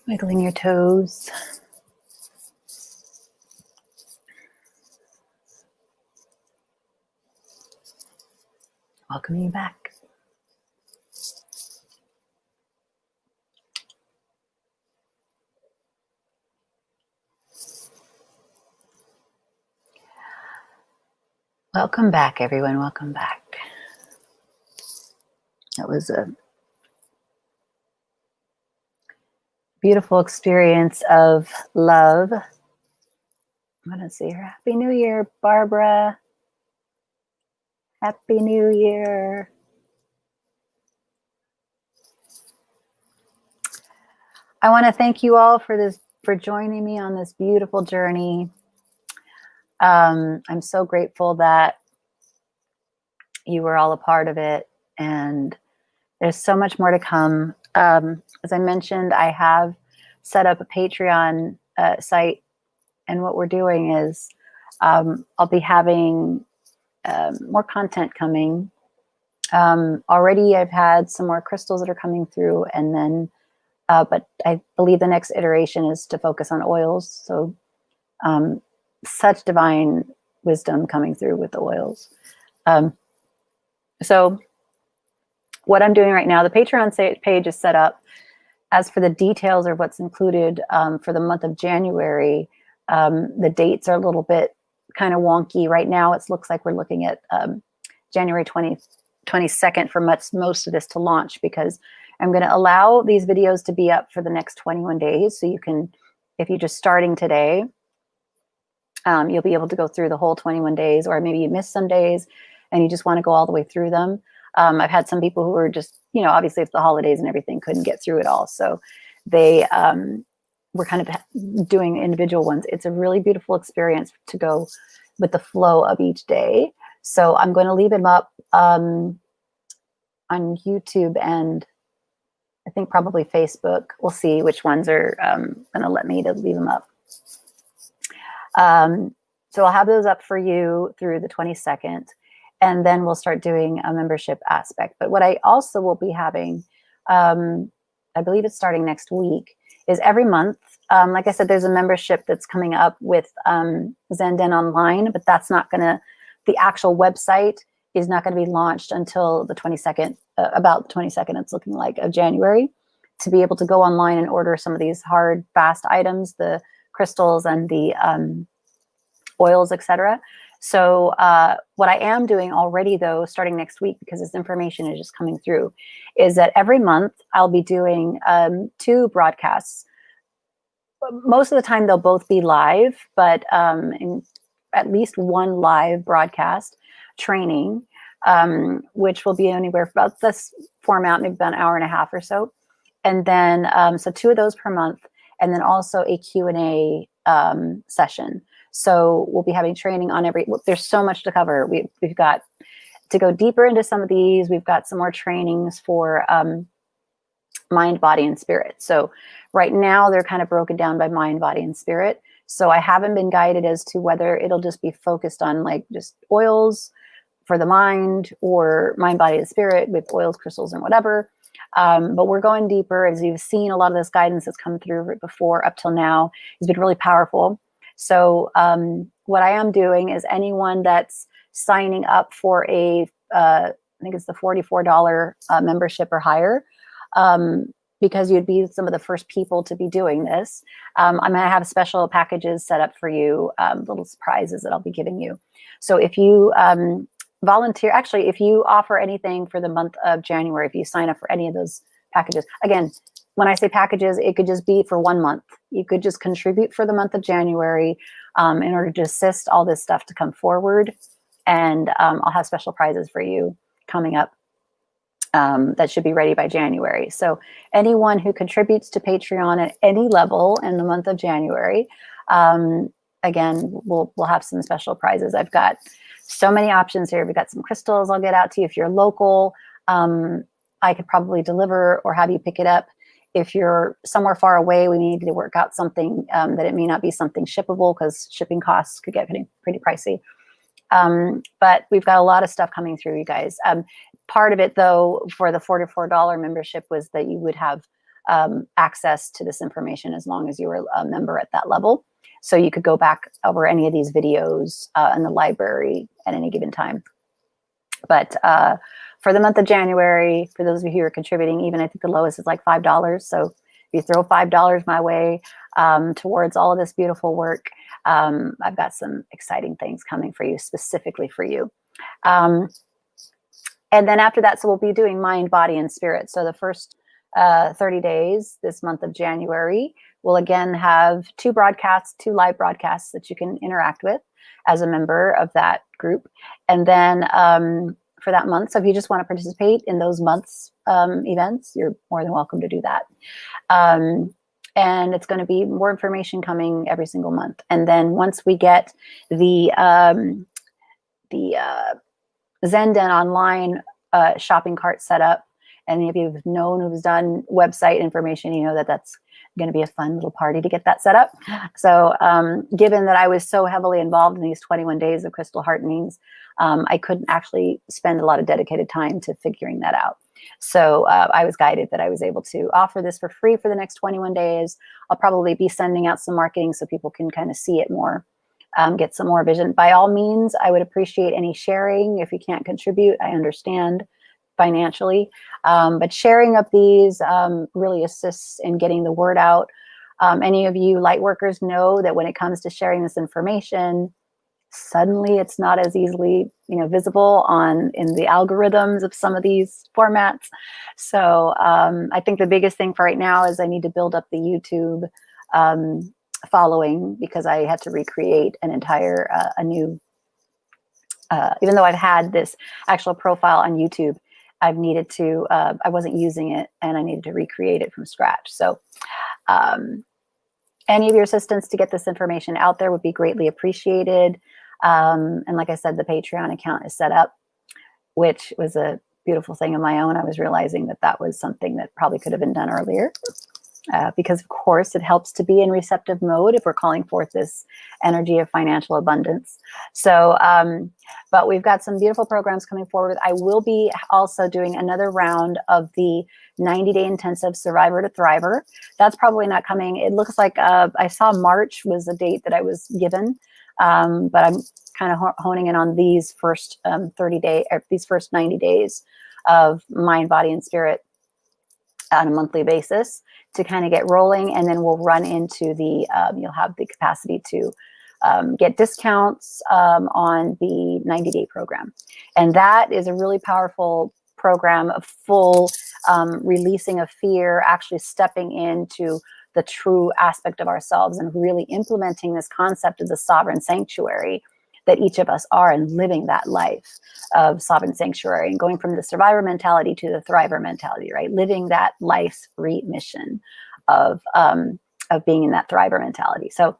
wiggling your toes. Welcoming you back. Welcome back, everyone. Welcome back. That was a beautiful experience of love. I want to see her. Happy New Year, Barbara. Happy New Year. I want to thank you all for joining me on this beautiful journey. I'm so grateful that you were all a part of it, and there's so much more to come. As I mentioned, I have set up a Patreon site, and what we're doing is I'll be having more content coming. Already I've had some more crystals that are coming through, and then but I believe the next iteration is to focus on oils. So such divine wisdom coming through with the oils. So what I'm doing right now, the Patreon page is set up. As for the details or what's included for the month of January, the dates are a little bit kind of wonky. Right now, it looks like we're looking at January 22nd for most of this to launch, because I'm going to allow these videos to be up for the next 21 days. So you can, if you're just starting today, You'll be able to go through the whole 21 days, or maybe you missed some days and you just want to go all the way through them. I've had some people who were just, obviously it's the holidays and everything, couldn't get through it all. So they were kind of doing individual ones. It's a really beautiful experience to go with the flow of each day. So I'm going to leave them up on YouTube and I think probably Facebook. We'll see which ones are going to let me to leave them up. So I'll have those up for you through the 22nd, and then we'll start doing a membership aspect. But what I also will be having, I believe it's starting next week, is every month. Like I said, there's a membership that's coming up with ZenDenOnline, but that's not going to, the actual website is not going to be launched until the 22nd, about the 22nd, it's looking like, of January, to be able to go online and order some of these hard, fast items, the crystals and the oils, etc. So what I am doing already, though, starting next week, because this information is just coming through, is that every month I'll be doing 2 broadcasts. Most of the time they'll both be live, but in at least 1 live broadcast training, which will be anywhere from about this format, maybe about an hour and a half or so. And then, so 2 of those per month, and then also a Q&A session. So we'll be having training on there's so much to cover. We've got to go deeper into some of these. We've got some more trainings for mind, body, and spirit. So right now they're kind of broken down by mind, body, and spirit. So I haven't been guided as to whether it'll just be focused on like just oils for the mind, or mind, body, and spirit with oils, crystals, and whatever. But we're going deeper. As you've seen, a lot of this guidance that's come through before up till now has been really powerful. So what I am doing is anyone that's signing up for I think it's the $44 membership or higher, because you'd be some of the first people to be doing this. I'm going to have special packages set up for you, little surprises that I'll be giving you. So if you volunteer, actually, if you offer anything for the month of January, if you sign up for any of those packages, again, when I say packages, it could just be for 1 month. You could just contribute for the month of January in order to assist all this stuff to come forward. And I'll have special prizes for you coming up that should be ready by January. So anyone who contributes to Patreon at any level in the month of January, again, we'll have some special prizes. I've got so many options here. We've got some crystals I'll get out to you. If you're local, I could probably deliver or have you pick it up. If you're somewhere far away, we need to work out something that it may not be something shippable, because shipping costs could get pretty pricey. But we've got a lot of stuff coming through, you guys. Part of it, though, for the $44 membership was that you would have access to this information as long as you were a member at that level. So you could go back over any of these videos in the library at any given time. But for the month of January, for those of you who are contributing, even I think the lowest is like $5. So if you throw $5 my way towards all of this beautiful work, I've got some exciting things coming for you, specifically for you. And then after that, so we'll be doing mind, body, and spirit. So the first 30 days, this month of January, we'll again have 2 live broadcasts that you can interact with as a member of that group. And then for that month, so if you just want to participate in those months' events, you're more than welcome to do that. And it's going to be more information coming every single month. And then once we get the ZenDenOnline shopping cart set up, and if you've known who's done website information, you know that that's going to be a fun little party to get that set up. So given that I was so heavily involved in these 21 days of crystal heartenings, I couldn't actually spend a lot of dedicated time to figuring that out. So I was guided that I was able to offer this for free for the next 21 days. I'll probably be sending out some marketing so people can kind of see it more, get some more vision. By all means, I would appreciate any sharing. If you can't contribute, I understand financially, but sharing of these really assists in getting the word out. Any of you light workers know that when it comes to sharing this information, suddenly it's not as easily, visible in the algorithms of some of these formats. So I think the biggest thing for right now is I need to build up the YouTube following, because I had to recreate an entire, a new, even though I've had this actual profile on YouTube, I've needed to, I wasn't using it and I needed to recreate it from scratch. So any of your assistance to get this information out there would be greatly appreciated. And like I said, the Patreon account is set up, which was a beautiful thing of my own. I was realizing that that was something that probably could have been done earlier. Because of course it helps to be in receptive mode if we're calling forth this energy of financial abundance. So, but we've got some beautiful programs coming forward. I will be also doing another round of the 90-day intensive Survivor to Thriver. That's probably not coming. It looks like I saw March was a date that I was given, but I'm kind of honing in on these first 30-day, or these first 90 days of mind, body, and spirit on a monthly basis to kind of get rolling. And then we'll run into the, you'll have the capacity to get discounts on the 90-day program. And that is a really powerful program of full releasing of fear, actually stepping into the true aspect of ourselves and really implementing this concept of the sovereign sanctuary that each of us are, and living that life of sovereign sanctuary and going from the survivor mentality to the thriver mentality, right? Living that life's mission of being in that thriver mentality. So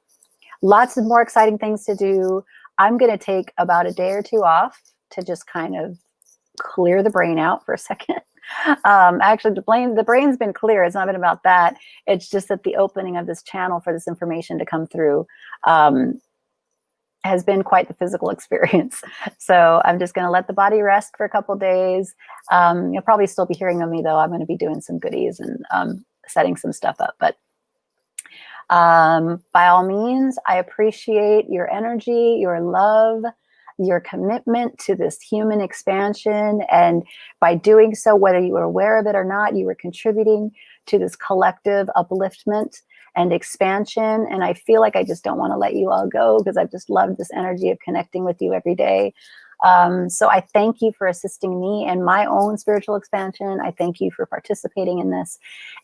lots of more exciting things to do. I'm going to take about a day or two off to just kind of clear the brain out for a second. Actually, the brain's been clear. It's not been about that. It's just that the opening of this channel for this information to come through has been quite the physical experience. So I'm just going to let the body rest for a couple of days. You'll probably still be hearing of me, though. I'm going to be doing some goodies and setting some stuff up. But by all means, I appreciate your energy, your love, your commitment to this human expansion. And by doing so, whether you were aware of it or not, you were contributing to this collective upliftment and expansion. And I feel like I just don't want to let you all go, because I've just loved this energy of connecting with you every day. So I thank you for assisting me in my own spiritual expansion. I thank you for participating in this.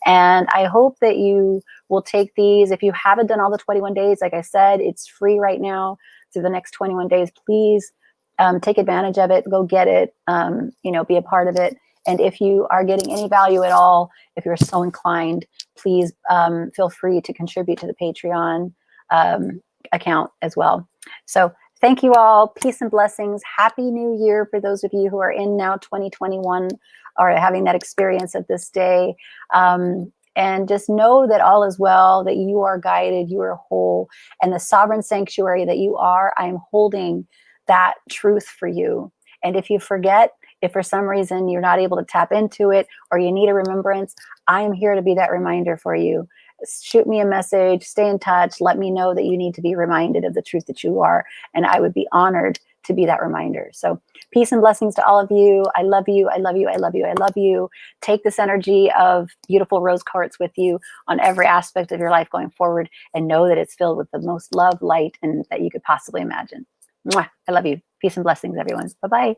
And I hope that you will take these. If you haven't done all the 21 days, like I said, it's free right now through the next 21 days. Please take advantage of it. Go get it. Be a part of it. And if you are getting any value at all, if you're so inclined, please feel free to contribute to the Patreon account as well. So thank you all. Peace and blessings. Happy New Year for those of you who are in now 2021 or having that experience of this day. And just know that all is well, that you are guided, you are whole, and the sovereign sanctuary that you are, I'm holding that truth for you. And if you forget, if for some reason you're not able to tap into it or you need a remembrance, I am here to be that reminder for you. Shoot me a message, stay in touch, let me know that you need to be reminded of the truth that you are, and I would be honored to be that reminder. So peace and blessings to all of you. I love you. I love you. I love you. I love you. Take this energy of beautiful rose quartz with you on every aspect of your life going forward, and know that it's filled with the most love, light, and that you could possibly imagine. Mwah. I love you. Peace and blessings, everyone. Bye-bye.